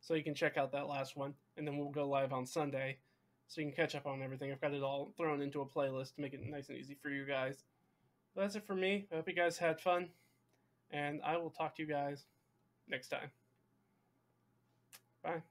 So you can check out that last one, and then we'll go live on Sunday, so you can catch up on everything. I've got it all thrown into a playlist to make it nice and easy for you guys. But that's it for me. I hope you guys had fun, and I will talk to you guys next time. Bye.